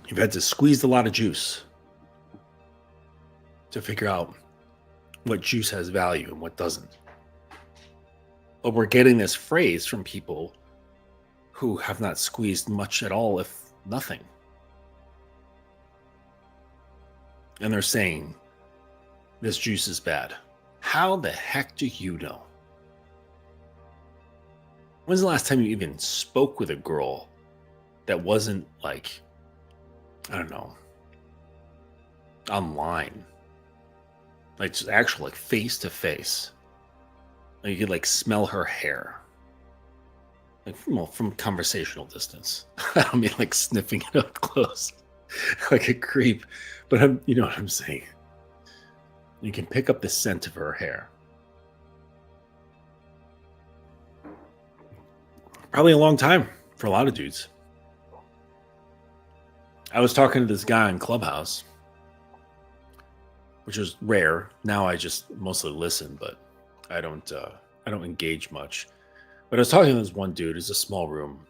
You've had to squeeze a lot of juice to figure out what juice has value and what doesn't. But we're getting this phrase from people who have not squeezed much at all, if nothing. And they're saying, this juice is bad. How the heck do you know? When's the last time you even spoke with a girl that wasn't like, I don't know, online? Like just actual, like face to face. Like you could like smell her hair. like from conversational distance. I don't mean like sniffing it up close, like a creep, but you know what I'm saying. You can pick up the scent of her hair. Probably a long time for a lot of dudes. I was talking to this guy in Clubhouse, which is rare. Now I just mostly listen, but I don't engage much. But I was talking to this one dude. It's a small room,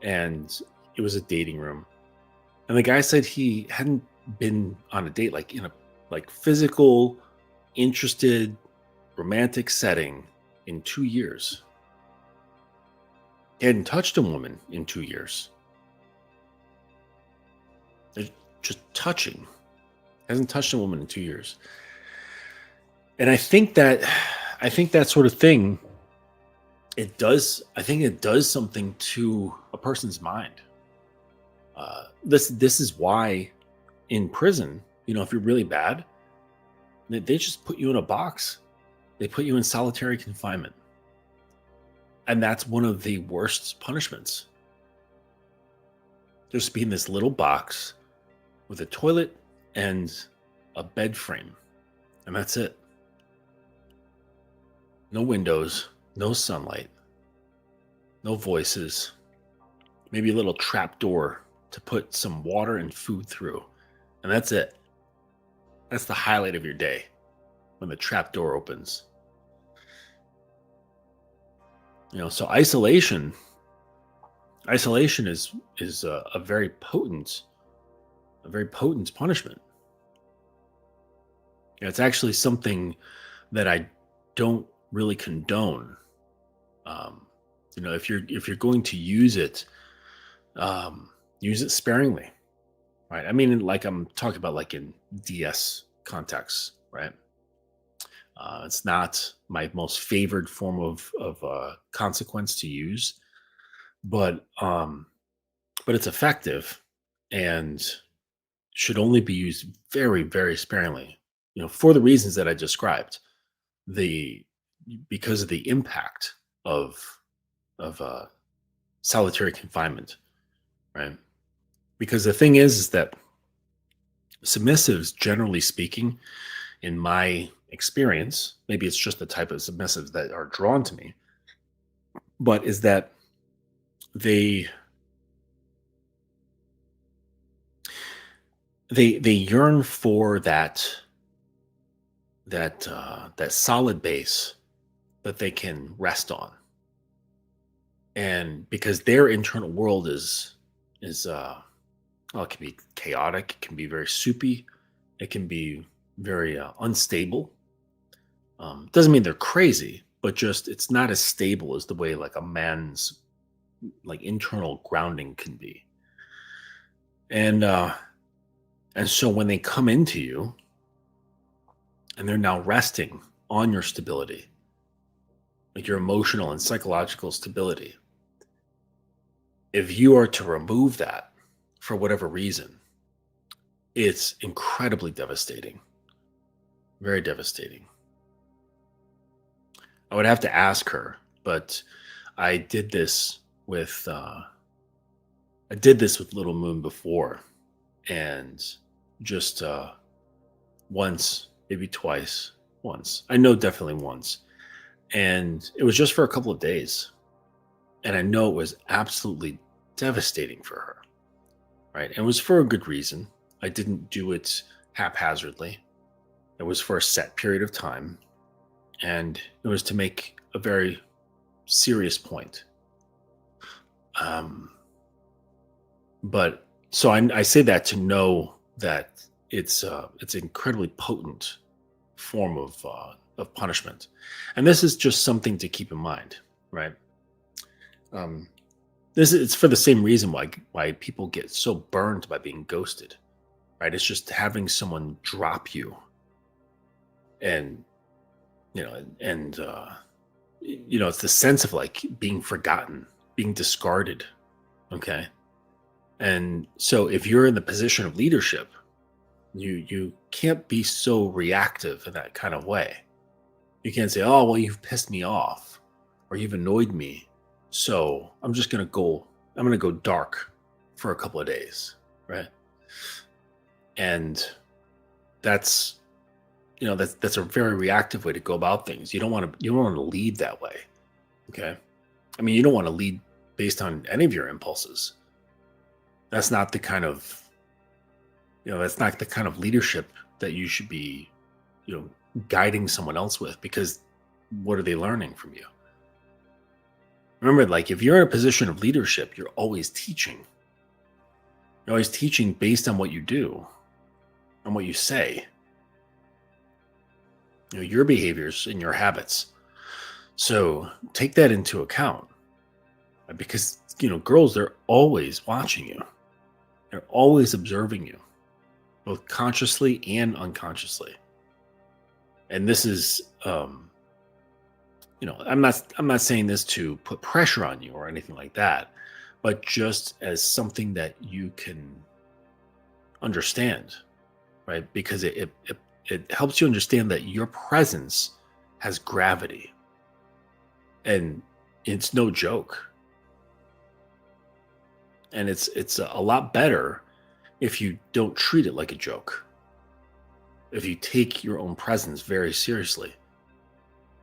and it was a dating room. And the guy said he hadn't been on a date, like in a like physical, interested, romantic setting in 2 years. He hadn't touched a woman in 2 years. They're just touching. Hasn't touched a woman in 2 years. And I think that sort of thing, I think it does something to a person's mind. This is why in prison, you know, if you're really bad, they just put you in a box. They put you in solitary confinement. And that's one of the worst punishments. Just be in this little box with a toilet and a bed frame. And that's it. No windows, no sunlight, no voices, maybe a little trap door to put some water and food through. And that's it. That's the highlight of your day when the trap door opens. You know, so isolation is a very potent punishment. You know, it's actually something that I don't really condone. You know, if you're going to use it sparingly, right? I mean, like I'm talking about like in DS contexts, right? It's not my most favored form of consequence to use, but it's effective and should only be used very, very sparingly. You know, for the reasons that I described, because of the impact of solitary confinement, right? Because the thing is that submissives, generally speaking, in my experience, maybe it's just the type of submissives that are drawn to me, but is that they yearn for that solid base that they can rest on. And because their internal world is well, it can be chaotic, it can be very soupy, it can be very unstable. Doesn't mean they're crazy, but just it's not as stable as the way like a man's like internal grounding can be. And so when they come into you and they're now resting on your stability, like your emotional and psychological stability, if you are to remove that for whatever reason, it's incredibly devastating. Very devastating. I would have to ask her, but I did this with Little Moon before, and just once, maybe twice, once. I know definitely once. And it was just for a couple of days. And I know it was absolutely devastating for her. Right. And it was for a good reason. I didn't do it haphazardly. It was for a set period of time. And it was to make a very serious point. But so I say that to know that it's an incredibly potent form of punishment. And this is just something to keep in mind, right? It's for the same reason why people get so burned by being ghosted, right? It's just having someone drop you, and it's the sense of like being forgotten, being discarded, okay? And so if you're in the position of leadership, you can't be so reactive in that kind of way. You can't say, "Oh, well, you've pissed me off," or "You've annoyed me," So I'm gonna go dark for a couple of days, right? And that's that's a very reactive way to go about things. You don't want to lead that way. Okay. I mean, you don't want to lead based on any of your impulses. That's not the kind of that's not the kind of leadership that you should be, guiding someone else with, because what are they learning from you? Remember, like, if you're in a position of leadership, you're always teaching. You're always teaching based on what you do and what you say, your behaviors and your habits. So take that into account, because, girls, they're always watching you. They're always observing you, both consciously and unconsciously. And this is, I'm not saying this to put pressure on you or anything like that, but just as something that you can understand, right? Because it helps you understand that your presence has gravity, and it's no joke. And it's a lot better if you don't treat it like a joke, if you take your own presence very seriously.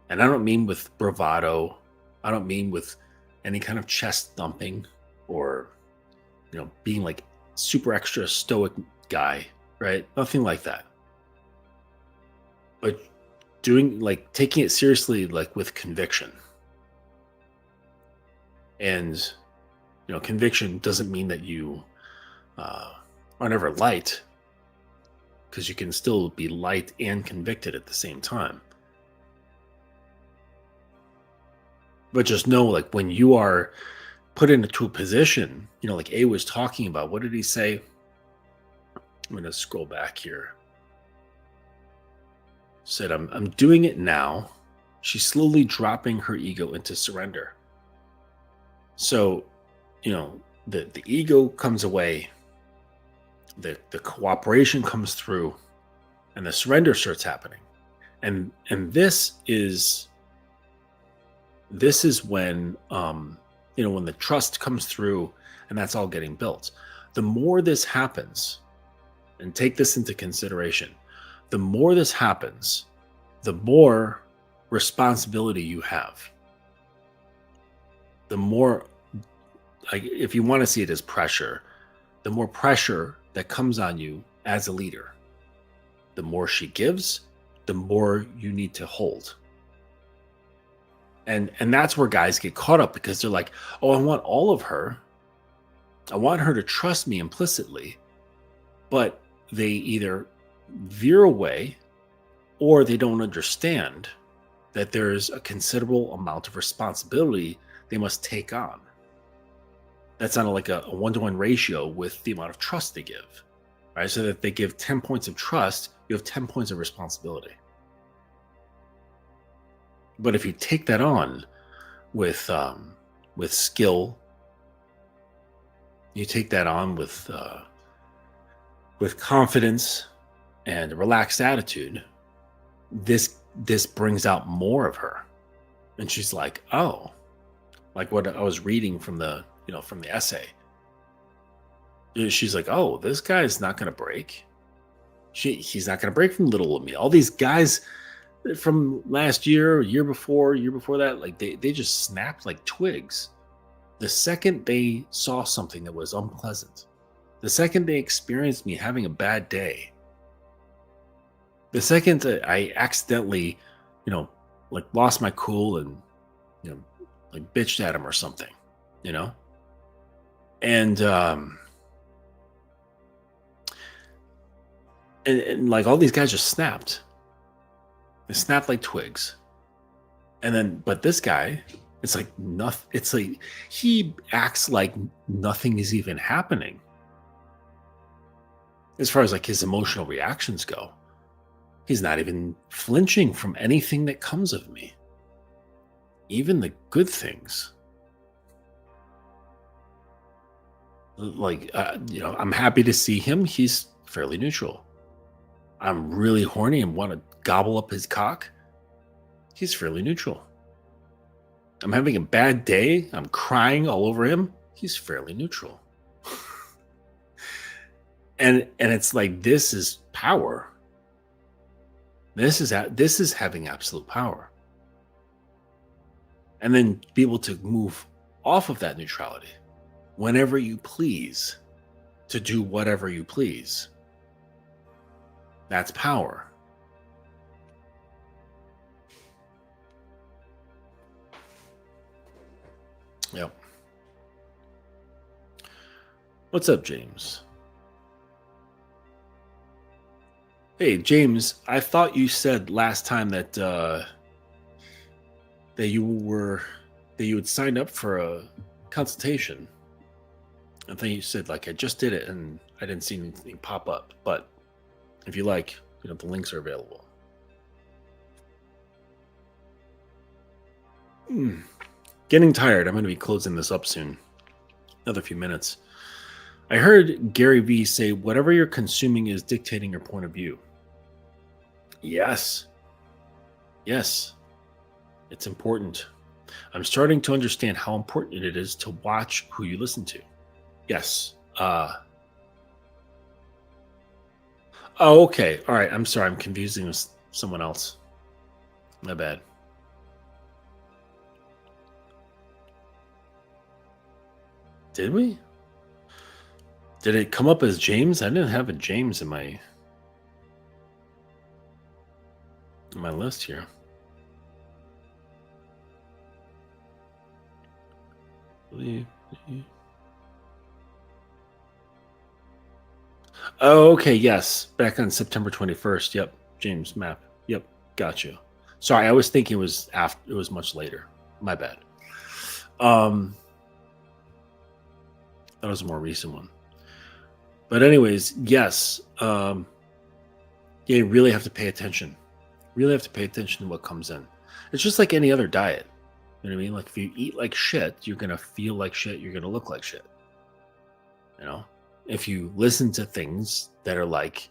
And I don't mean with bravado. I don't mean with any kind of chest thumping or, being like super extra stoic guy, right? Nothing like that. But taking it seriously, like with conviction. And, conviction doesn't mean that you are never light, because you can still be light and convicted at the same time. But just know, like, when you are put into a position, like A was talking about, what did he say? I'm going to scroll back here. Said, I'm doing it now. She's slowly dropping her ego into surrender. So, the ego comes away, the cooperation comes through, and the surrender starts happening. And this is when, when the trust comes through, and that's all getting built. The more this happens, and take this into consideration, the more this happens, the more responsibility you have. The more, like, if you want to see it as pressure, the more pressure that comes on you as a leader. The more she gives, the more you need to hold. And that's where guys get caught up, because they're like, oh, I want all of her. I want her to trust me implicitly. But they either veer away, or they don't understand that there's a considerable amount of responsibility they must take on. That's not like a one-to-one ratio with the amount of trust they give, right? So that they give 10 points of trust, you have 10 points of responsibility. But if you take that on with skill, you take that on with confidence and a relaxed attitude, this brings out more of her. And she's like, oh, like what I was reading from the essay. She's like, oh, this guy's not going to break. He's not going to break from little of me. All these guys from last year, year before that, like they just snapped like twigs. The second they saw something that was unpleasant, the second they experienced me having a bad day, the second I accidentally, like lost my cool and, like bitched at him or something, and like all these guys just snapped. They snapped like twigs. And then, but this guy, it's like nothing. It's like he acts like nothing is even happening. As far as like his emotional reactions go, he's not even flinching from anything that comes of me, even the good things. Like, I'm happy to see him. He's fairly neutral. I'm really horny and want to gobble up his cock. He's fairly neutral. I'm having a bad day, I'm crying all over him, he's fairly neutral. and it's like, this is power. This is having absolute power. And then be able to move off of that neutrality whenever you please, to do whatever you please. That's power. Yep. What's up, James? Hey, James, I thought you said last time that that you had signed up for a consultation. I think you said, like, I just did it and I didn't see anything pop up. But if you like, the links are available. Getting tired. I'm going to be closing this up soon. Another few minutes. I heard Gary Vee say, whatever you're consuming is dictating your point of view. Yes. Yes. It's important. I'm starting to understand how important it is to watch who you listen to. Yes. Oh, okay. All right. I'm sorry. I'm confusing with someone else. My bad. Did we? Did it come up as James? I didn't have a James in my list here. Oh, okay. Yes. Back on September 21st. Yep. James Map. Yep. Got you. Sorry. I was thinking it was much later. My bad. That was a more recent one. But anyways, yes. You really have to pay attention. Really have to pay attention to what comes in. It's just like any other diet. You know what I mean? Like, if you eat like shit, you're going to feel like shit. You're going to look like shit. If you listen to things that are like,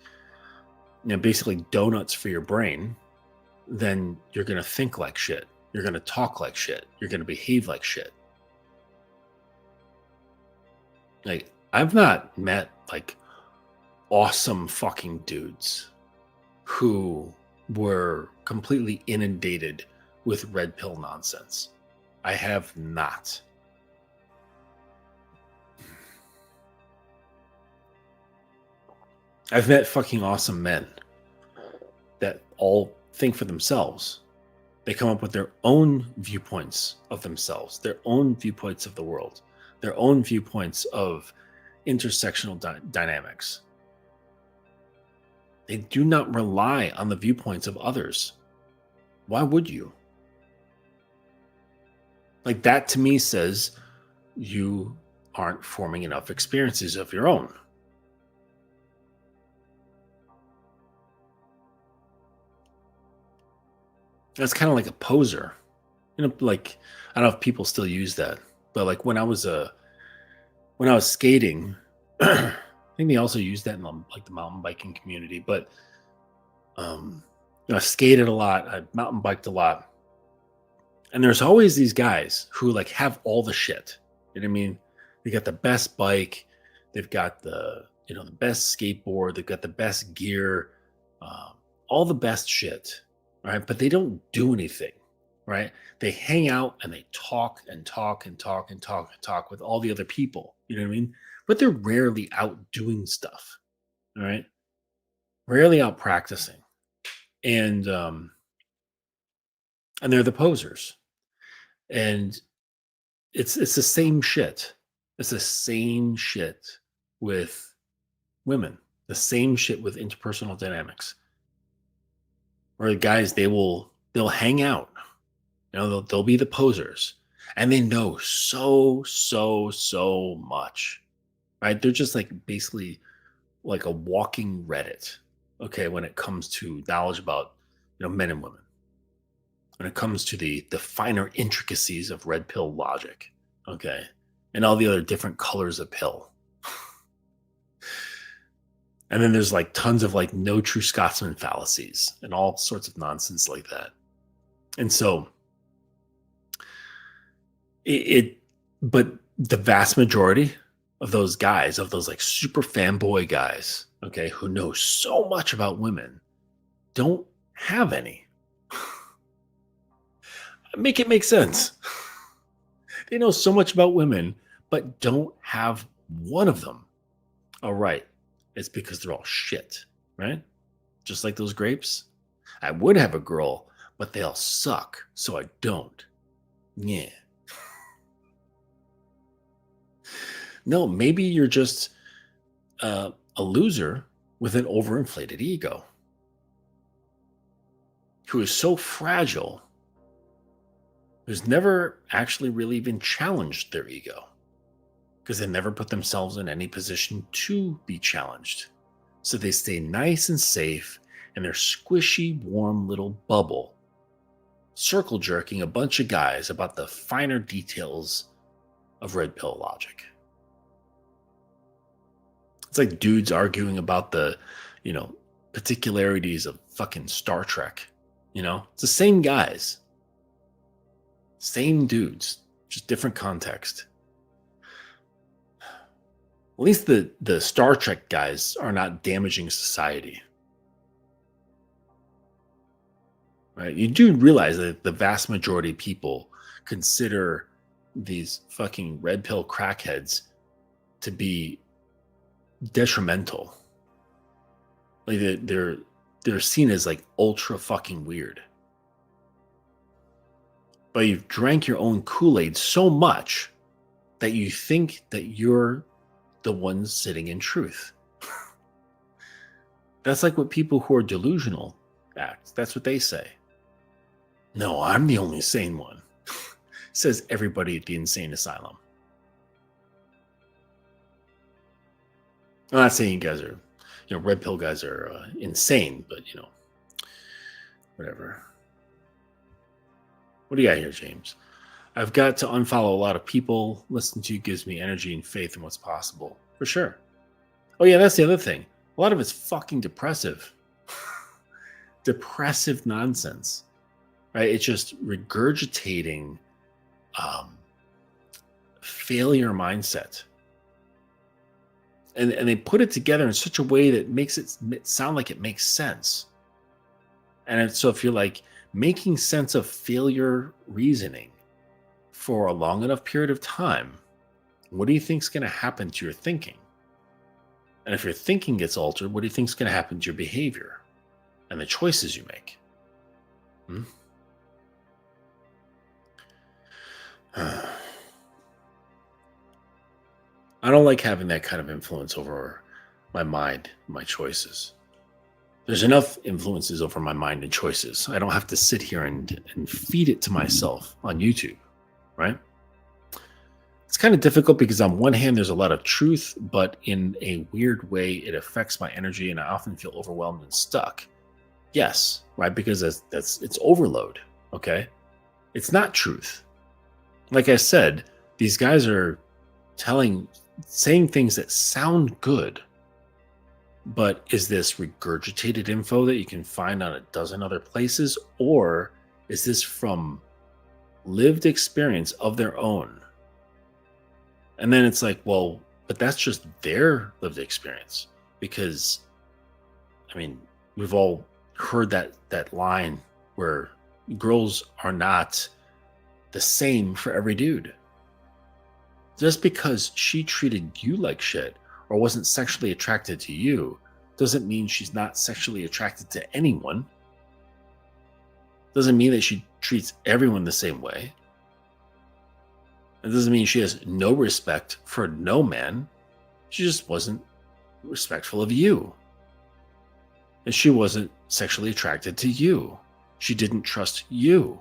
basically donuts for your brain, then you're going to think like shit. You're going to talk like shit. You're going to behave like shit. Like, I've not met like awesome fucking dudes who were completely inundated with red pill nonsense. I have not. I've met fucking awesome men that all think for themselves. They come up with their own viewpoints of themselves, their own viewpoints of the world, their own viewpoints of intersectional dynamics. They do not rely on the viewpoints of others. Why would you? Like, that to me says you aren't forming enough experiences of your own. That's kind of like a poser. Like, I don't know if people still use that, but like when I was skating, I think they also used that in the mountain biking community. But I skated a lot, I mountain biked a lot, and there's always these guys who like have all the shit. You know what I mean? They got the best bike, they've got the the best skateboard, they've got the best gear, all the best shit. Right? But they don't do anything, right? They hang out and they talk and talk and talk and talk and talk with all the other people. You know what I mean? But they're rarely out doing stuff. All right. Rarely out practicing. And they're the posers. And it's the same shit. It's the same shit with women. The same shit with interpersonal dynamics. Where the guys, they'll hang out, they'll be the posers, and they know so much, right? They're just like basically like a walking Reddit, okay, when it comes to knowledge about men and women, when it comes to the finer intricacies of red pill logic, okay, and all the other different colors of pill. And then there's like tons of like no true Scotsman fallacies and all sorts of nonsense like that. And so it but the vast majority of those guys, of those like super fanboy guys, okay, who know so much about women, don't have any. Make it make sense. They know so much about women, but don't have one of them. All right. It's because they're all shit, right? Just like those grapes. I would have a girl, but they all suck, so I don't. Yeah. No, maybe you're just a loser with an overinflated ego who is so fragile, who's never actually really even challenged their ego because they never put themselves in any position to be challenged. So they stay nice and safe in their squishy, warm little bubble, circle jerking a bunch of guys about the finer details of red pill logic. It's like dudes arguing about the, particularities of fucking Star Trek. It's the same guys, same dudes, just different context. At least the Star Trek guys are not damaging society. Right? You do realize that the vast majority of people consider these fucking red pill crackheads to be detrimental. Like they're seen as like ultra fucking weird. But you've drank your own Kool-Aid so much that you think that you're the ones sitting in truth. That's like what people who are delusional act. That's what they say. No, I'm the only sane one, says everybody at the insane asylum. I'm not saying you guys are, red pill guys are insane, but, whatever. What do you got here, James? I've got to unfollow a lot of people. Listening to you gives me energy and faith in what's possible. For sure. Oh, yeah, that's the other thing. A lot of it's fucking depressive. Depressive nonsense. Right? It's just regurgitating failure mindset. And they put it together in such a way that makes it sound like it makes sense. And so if you're like making sense of failure reasoning for a long enough period of time, what do you think is going to happen to your thinking? And if your thinking gets altered, what do you think is going to happen to your behavior and the choices you make? I don't like having that kind of influence over my mind, my choices. There's enough influences over my mind and choices. I don't have to sit here and feed it to myself on YouTube, right? It's kind of difficult because on one hand, there's a lot of truth, but in a weird way, it affects my energy and I often feel overwhelmed and stuck. Yes, right? Because it's overload, okay? It's not truth. Like I said, these guys are saying things that sound good, but is this regurgitated info that you can find on a dozen other places, or is this from lived experience of their own? And then it's like, well, but that's just their lived experience, because we've all heard that line where girls are not the same for every dude. Just because she treated you like shit or wasn't sexually attracted to you doesn't mean she's not sexually attracted to anyone. Doesn't mean that she treats everyone the same way. It doesn't mean she has no respect for no man. She just wasn't respectful of you. And she wasn't sexually attracted to you. She didn't trust you.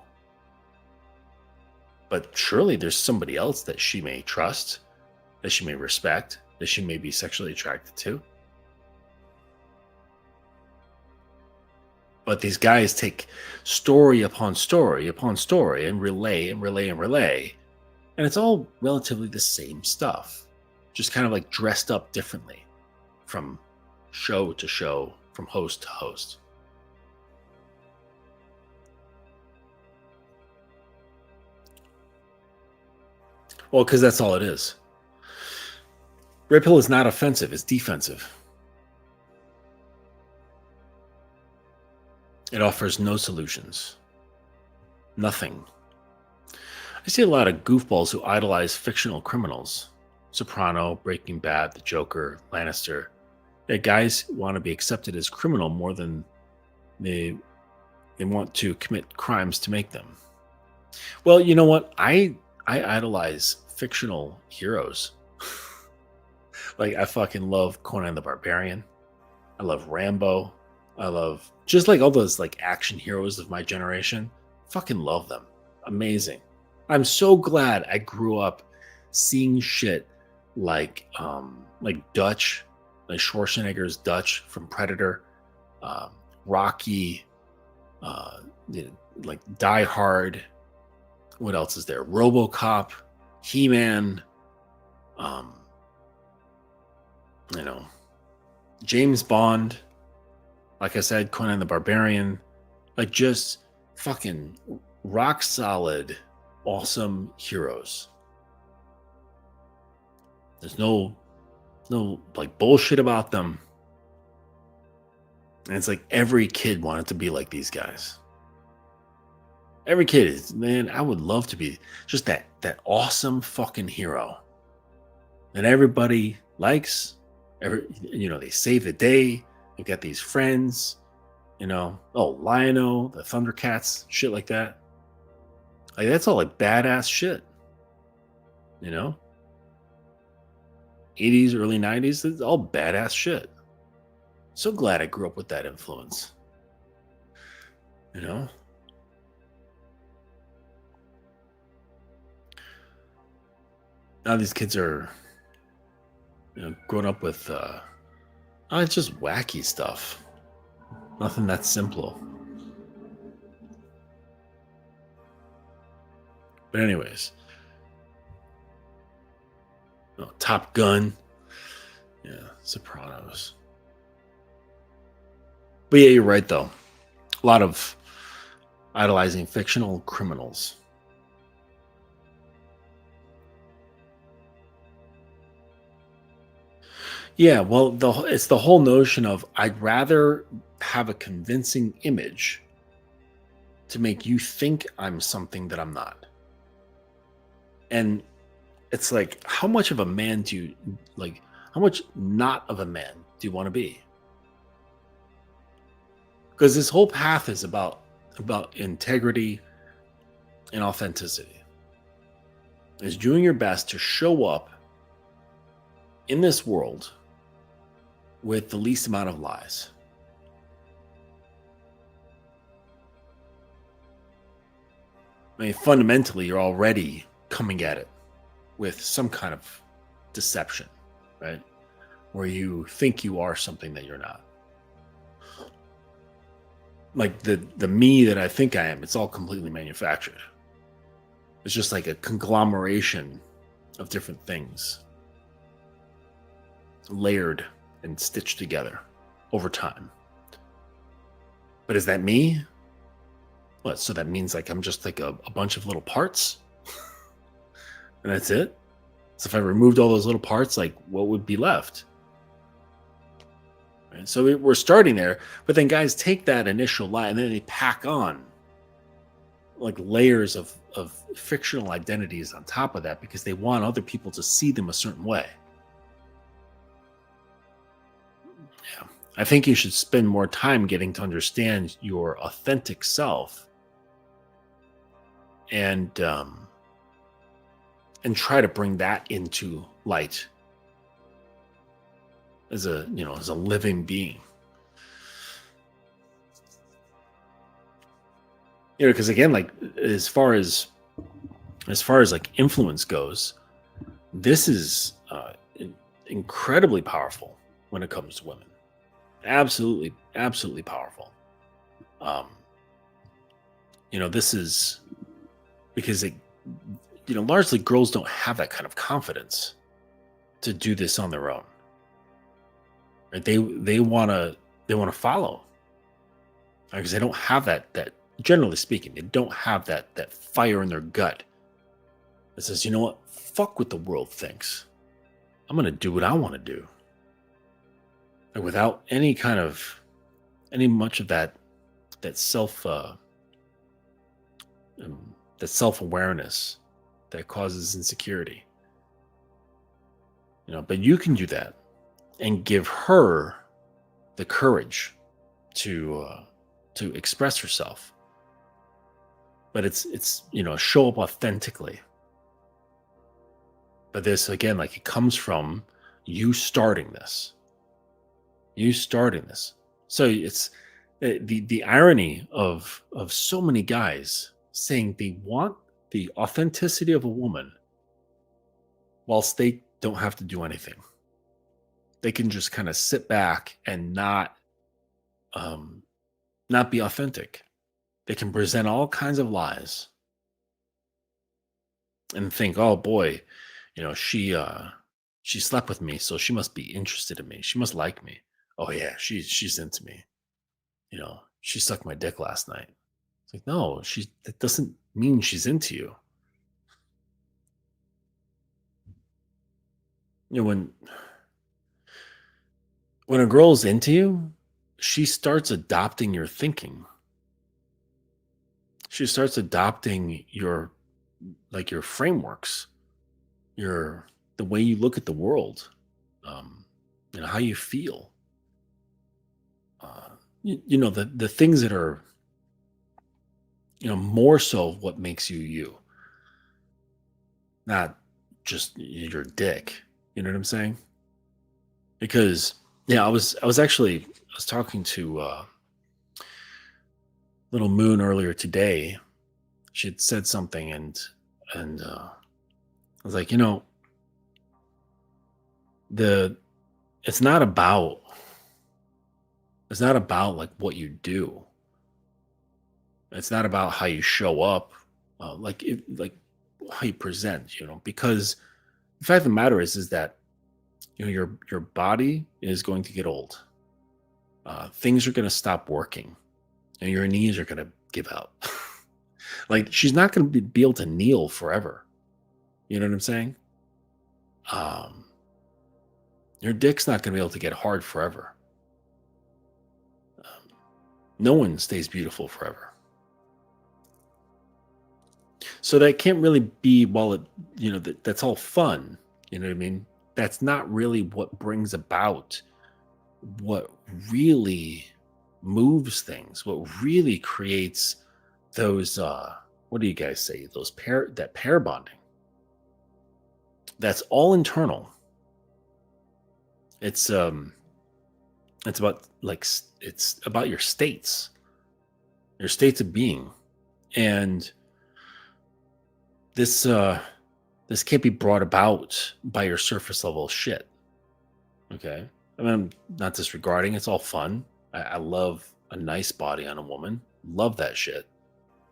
But surely there's somebody else that she may trust, that she may respect, that she may be sexually attracted to. But these guys take story upon story upon story and relay and relay and relay. And it's all relatively the same stuff, just kind of like dressed up differently from show to show, from host to host. Well, because that's all it is. Red pill is not offensive, it's defensive. It offers no solutions. Nothing. I see a lot of goofballs who idolize fictional criminals. Soprano, Breaking Bad, The Joker, Lannister. That guys want to be accepted as criminal more than they want to commit crimes to make them. Well, you know what? I idolize fictional heroes. Like, I fucking love Conan the Barbarian. I love Rambo. I love just like all those like action heroes of my generation. Fucking love them. Amazing. I'm so glad I grew up seeing shit like Dutch, like Schwarzenegger's Dutch from Predator, Rocky, like Die Hard. What else is there? RoboCop, He-Man, James Bond. Like I said, Conan the Barbarian. Like, just fucking rock solid, awesome heroes. There's no like bullshit about them. And it's like every kid wanted to be like these guys. Every kid is, man, I would love to be just that awesome fucking hero. And everybody likes, they save the day. They've got these friends, Lion-O, the Thundercats, shit like that. Like, that's all like badass shit. 80s, early 90s, it's all badass shit. So glad I grew up with that influence. Now these kids are growing up with it's just wacky stuff. Nothing that simple. But anyways, Top Gun, Sopranos. But yeah, you're right though. A lot of idolizing fictional criminals. Yeah, well, it's the whole notion of I'd rather have a convincing image to make you think I'm something that I'm not. And it's like, how much of a man do you like? How much not of a man do you want to be? Because this whole path is about integrity and authenticity. Is doing your best to show up in this world with the least amount of lies. I mean, fundamentally, you're already coming at it with some kind of deception, right? Where you think you are something that you're not. Like the me that I think I am, it's all completely manufactured. It's just like a conglomeration of different things, layered and stitched together over time. But is that me? What? So that means like I'm just like a bunch of little parts? And that's it? So if I removed all those little parts, like what would be left? Right? So we're starting there, but then guys take that initial lie and then they pack on like layers of fictional identities on top of that because they want other people to see them a certain way. Yeah. I think you should spend more time getting to understand your authentic self and try to bring that into light as a living being. Because again, like as far as like influence goes, this is incredibly powerful when it comes to women. Absolutely powerful. This is because largely girls don't have that kind of confidence to do this on their own. Right? They want to follow because they don't have that. Generally speaking, they don't have that fire in their gut that says, you know what, fuck what the world thinks. I'm going to do what I want to do. And without any much of that self, that self-awareness that causes insecurity. But you can do that and give her the courage to express herself. But it's show up authentically. But this, again, like, it comes from you starting this. So it's the irony of so many guys saying they want the authenticity of a woman whilst they don't have to do anything. They can just kind of sit back and not be authentic. They can present all kinds of lies and think, oh boy, she slept with me, so she must be interested in me. She must like me. Oh yeah, she's into me. She sucked my dick last night. It's like, no, that doesn't mean she's into you. When a girl's into you, she starts adopting your thinking. She starts adopting your frameworks, the way you look at the world, how you feel. The things that are, more so what makes you you, not just your dick. You know what I'm saying? Because I was talking to Little Moon earlier today. She had said something, and I was like, it's not about like what you do. It's not about how you show up, like how you present, because the fact of the matter is that, your body is going to get old. Things are going to stop working, and your knees are going to give out. Like, she's not going to be able to kneel forever. You know what I'm saying? Your dick's not going to be able to get hard forever. No one stays beautiful forever. So that can't really be, that's all fun. You know what I mean? That's not really what brings about what really moves things, what really creates those, what do you guys say? That pair bonding. That's all internal. It's about it's about your states of being. And this can't be brought about by your surface level shit. Okay. I mean, I'm not disregarding. It's all fun. I love a nice body on a woman. Love that shit.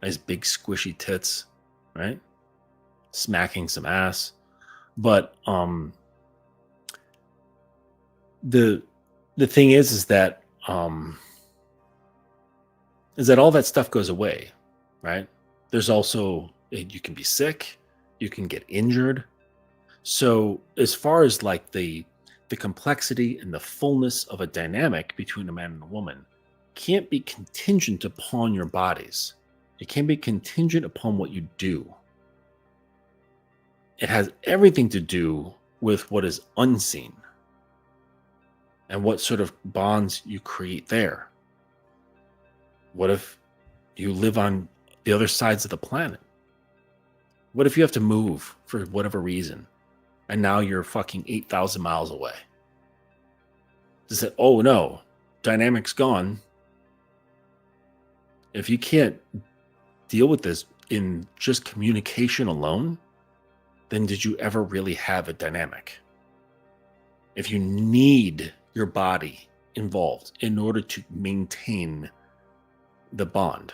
Nice big squishy tits, right? Smacking some ass. But the thing is that all that stuff goes away, right? There's also, you can be sick, you can get injured. So as far as like the complexity and the fullness of a dynamic between a man and a woman can't be contingent upon your bodies. It can be contingent upon what you do. It has everything to do with what is unseen and what sort of bonds you create there. What if you live on the other sides of the planet? What if you have to move for whatever reason and now you're fucking 8,000 miles away? Just that, oh no, dynamic's gone. If you can't deal with this in just communication alone, then did you ever really have a dynamic? If you need your body involved in order to maintain the bond,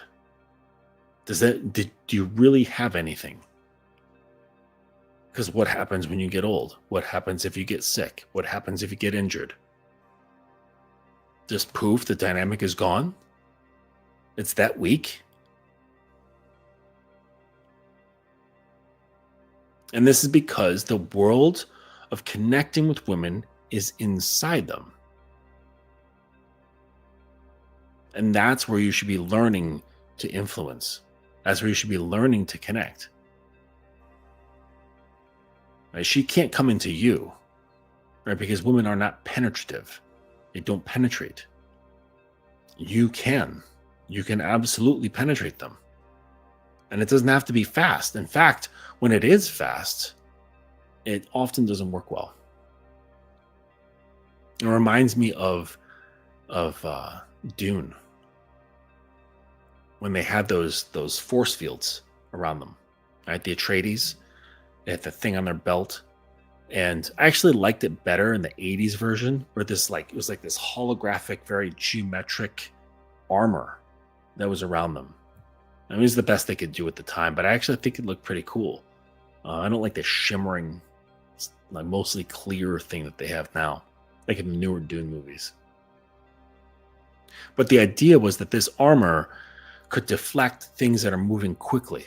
do you really have anything? Because what happens when you get old? What happens if you get sick? What happens if you get injured? Just poof, the dynamic is gone? It's that weak? And this is because the world of connecting with women is inside them. And that's where you should be learning to influence. That's where you should be learning to connect. Right? She can't come into you, right? Because women are not penetrative. They don't penetrate. You can. You can absolutely penetrate them. And it doesn't have to be fast. In fact, when it is fast, it often doesn't work well. It reminds me of Dune, when they had those force fields around them, right? The Atreides, they had the thing on their belt. And I actually liked it better in the 80s version, where it was like this holographic, very geometric armor that was around them. I mean, it was the best they could do at the time, but I actually think it looked pretty cool. I don't like the shimmering, like mostly clear thing that they have now, like in the newer Dune movies. But the idea was that this armor could deflect things that are moving quickly.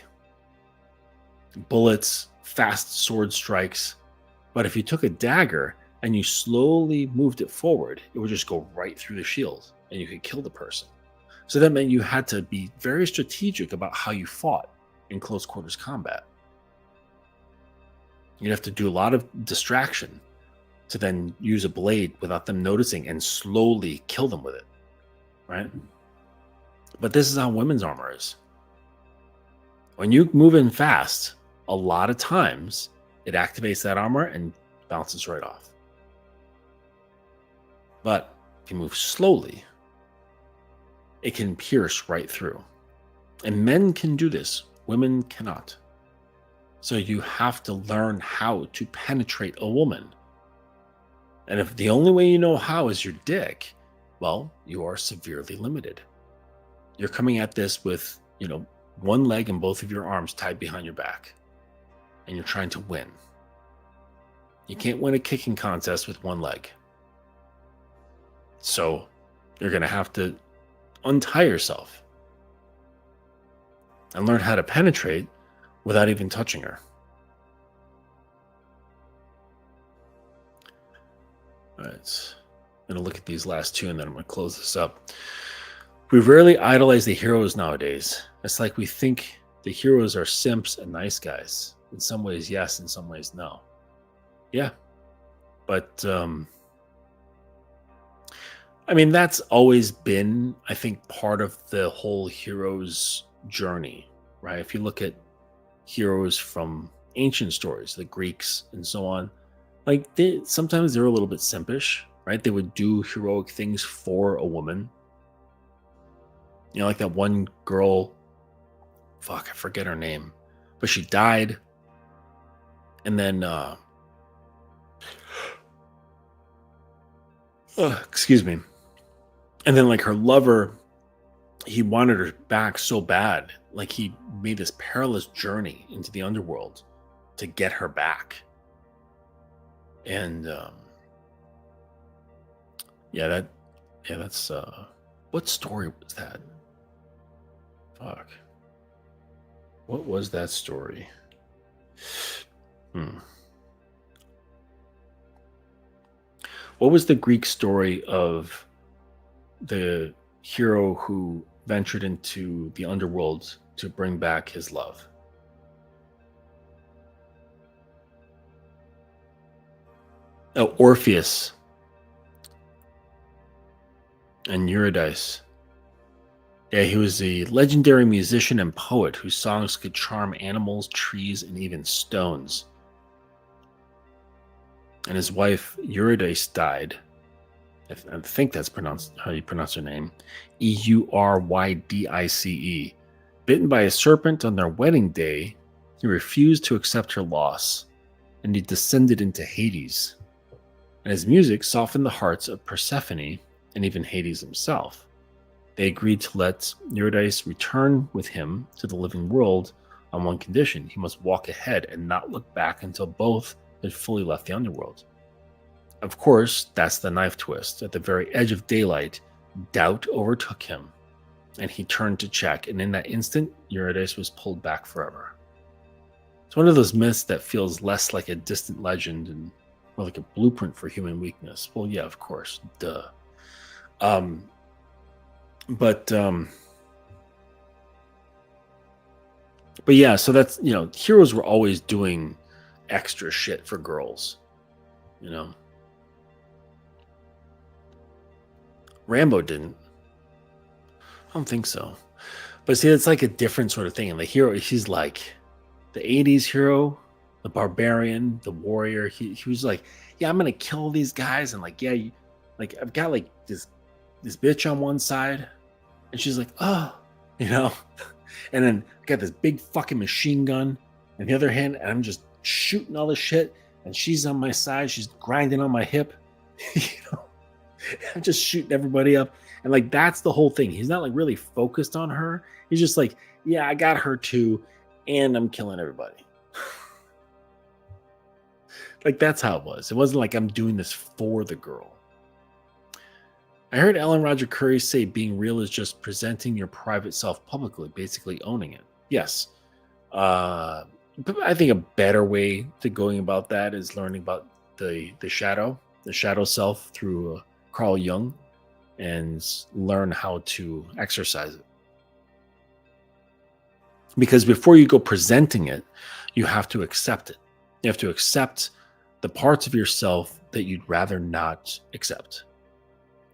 Bullets, fast sword strikes. But if you took a dagger and you slowly moved it forward, it would just go right through the shield and you could kill the person. So that meant you had to be very strategic about how you fought in close quarters combat. You'd have to do a lot of distraction to then use a blade without them noticing and slowly kill them with it, right? But this is how women's armor is. When you move in fast, a lot of times it activates that armor and bounces right off. But if you move slowly, it can pierce right through. And men can do this, women cannot. So you have to learn how to penetrate a woman. And if the only way you know how is your dick, well, you are severely limited. You're coming at this with, one leg and both of your arms tied behind your back. And you're trying to win. You can't win a kicking contest with one leg. So you're going to have to untie yourself and learn how to penetrate without even touching her. All right. I'm going to look at these last two and then I'm going to close this up. We rarely idolize the heroes nowadays. It's like we think the heroes are simps and nice guys. In some ways, yes. In some ways, no. Yeah. But, that's always been, I think, part of the whole hero's journey, right? If you look at heroes from ancient stories, the Greeks and so on, sometimes they're a little bit simpish, right? They would do heroic things for a woman. Like that one girl, I forget her name, but she died. And then, excuse me. And then her lover, he wanted her back so bad. He made this perilous journey into the underworld to get her back. And, that's, what story was that? What was that story? What was the Greek story of the hero who ventured into the underworld to bring back his love? Oh, Orpheus and Eurydice. Yeah, he was a legendary musician and poet whose songs could charm animals, trees, and even stones. And his wife, Eurydice, died. I think that's how you pronounce her name. Eurydice. Bitten by a serpent on their wedding day, he refused to accept her loss, and he descended into Hades. And his music softened the hearts of Persephone and even Hades himself. They agreed to let Eurydice return with him to the living world on one condition: he must walk ahead and not look back until both had fully left the underworld. Of course, that's the knife twist. At the very edge of daylight, doubt overtook him, and he turned to check, and in that instant, Eurydice was pulled back forever. It's one of those myths that feels less like a distant legend and more like a blueprint for human weakness. Well, yeah, of course, duh. Um, but yeah, so that's, heroes were always doing extra shit for girls. Rambo didn't. I don't think so. But see, it's like a different sort of thing. And the hero, he's like the 80s hero, the barbarian, the warrior. He was like, yeah, I'm gonna kill these guys, and like, yeah, like I've got like this bitch on one side, and she's like, oh, and then I got this big fucking machine gun in the other hand, and I'm just shooting all this shit, and she's on my side, she's grinding on my hip, I'm just shooting everybody up. And like, that's the whole thing. He's not like really focused on her. He's just like, yeah, I got her too, and I'm killing everybody. Like, that's how it was. It wasn't like I'm doing this for the girl. I heard Ellen Roger Curry say being real is just presenting your private self publicly, basically owning it. Yes. But I think a better way to going about that is learning about the shadow self through Carl Jung, and learn how to exercise it. Because before you go presenting it, you have to accept it. You have to accept the parts of yourself that you'd rather not accept.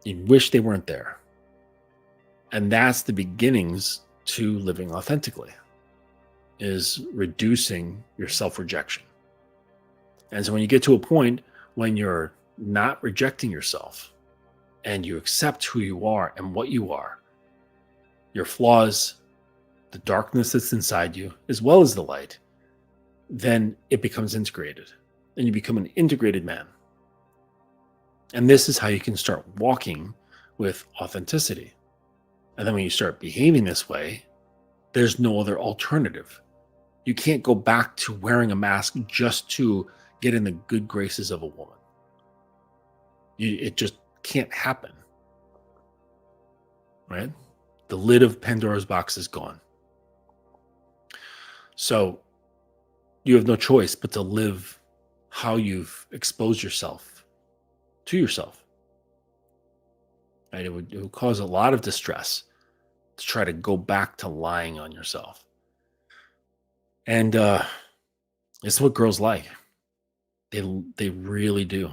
You wish they weren't there. And that's the beginnings to living authentically, is reducing your self-rejection. And so when you get to a point when you're not rejecting yourself and you accept who you are and what you are, your flaws, the darkness that's inside you, as well as the light, then it becomes integrated and you become an integrated man. And this is how you can start walking with authenticity. And then when you start behaving this way, there's no other alternative. You can't go back to wearing a mask just to get in the good graces of a woman. It just can't happen. Right? The lid of Pandora's box is gone. So you have no choice but to live how you've exposed yourself to yourself. Right? It would cause a lot of distress to try to go back to lying on yourself. And it's what girls like. They really do.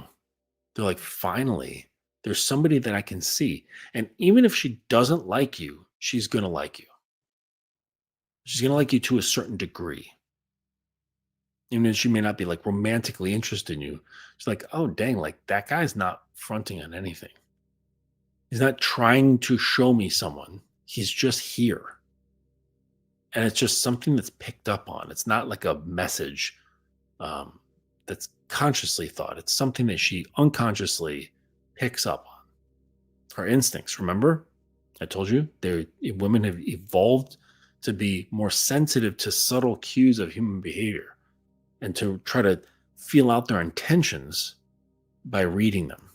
They're like, finally, there's somebody that I can see. And even if she doesn't like you, she's going to like you. She's going to like you to a certain degree. Even if she may not be like romantically interested in you. She's like, oh, dang, like that guy's not fronting on anything. He's not trying to show me someone. He's just here. And it's just something that's picked up on. It's not like a message that's consciously thought. It's something that she unconsciously picks up on. Her instincts, remember? I told you, women have evolved to be more sensitive to subtle cues of human behavior and to try to feel out their intentions by reading them.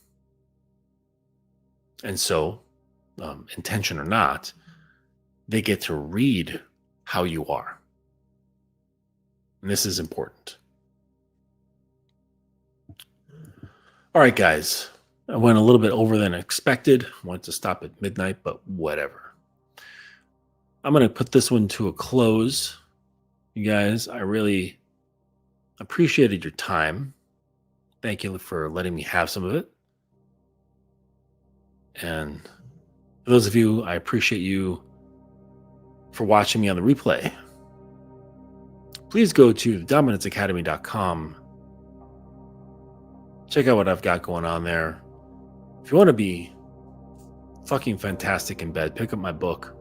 And so, intention or not, they get to read how you are. And this is important. All right, guys. I went a little bit over than expected. I wanted to stop at midnight, but whatever. I'm going to put this one to a close. You guys, I really appreciated your time. Thank you for letting me have some of it. And for those of you, I appreciate you for watching me on the replay. Please go to thedominance.academy.com. Check out what I've got going on there. If you want to be fucking fantastic in bed, pick up my book,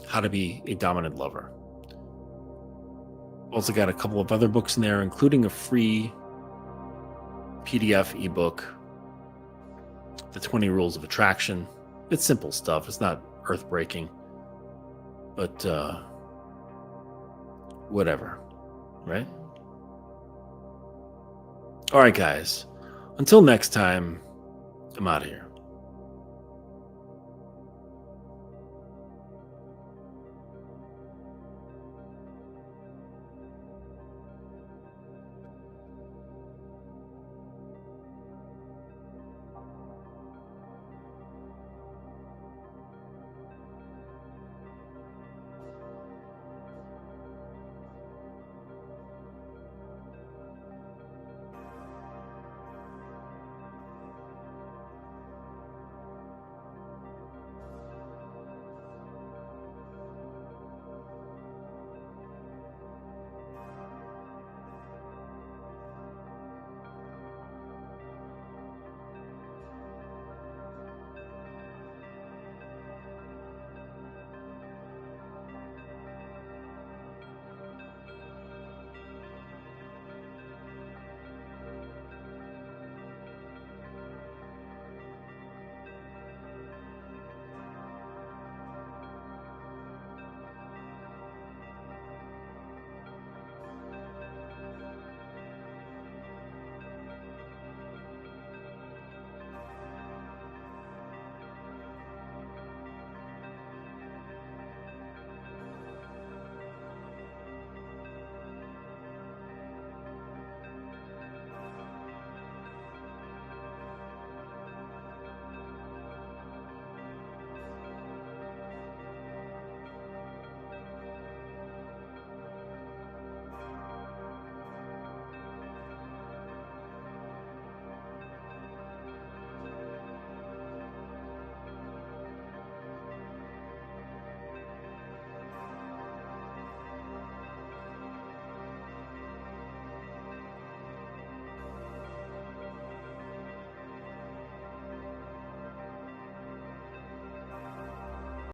How to Be a Dominant Lover. Also got a couple of other books in there, including a free PDF ebook, The 20 Rules of Attraction. It's simple stuff. It's not earth-breaking. But whatever, right? All right, guys. Until next time, I'm out of here.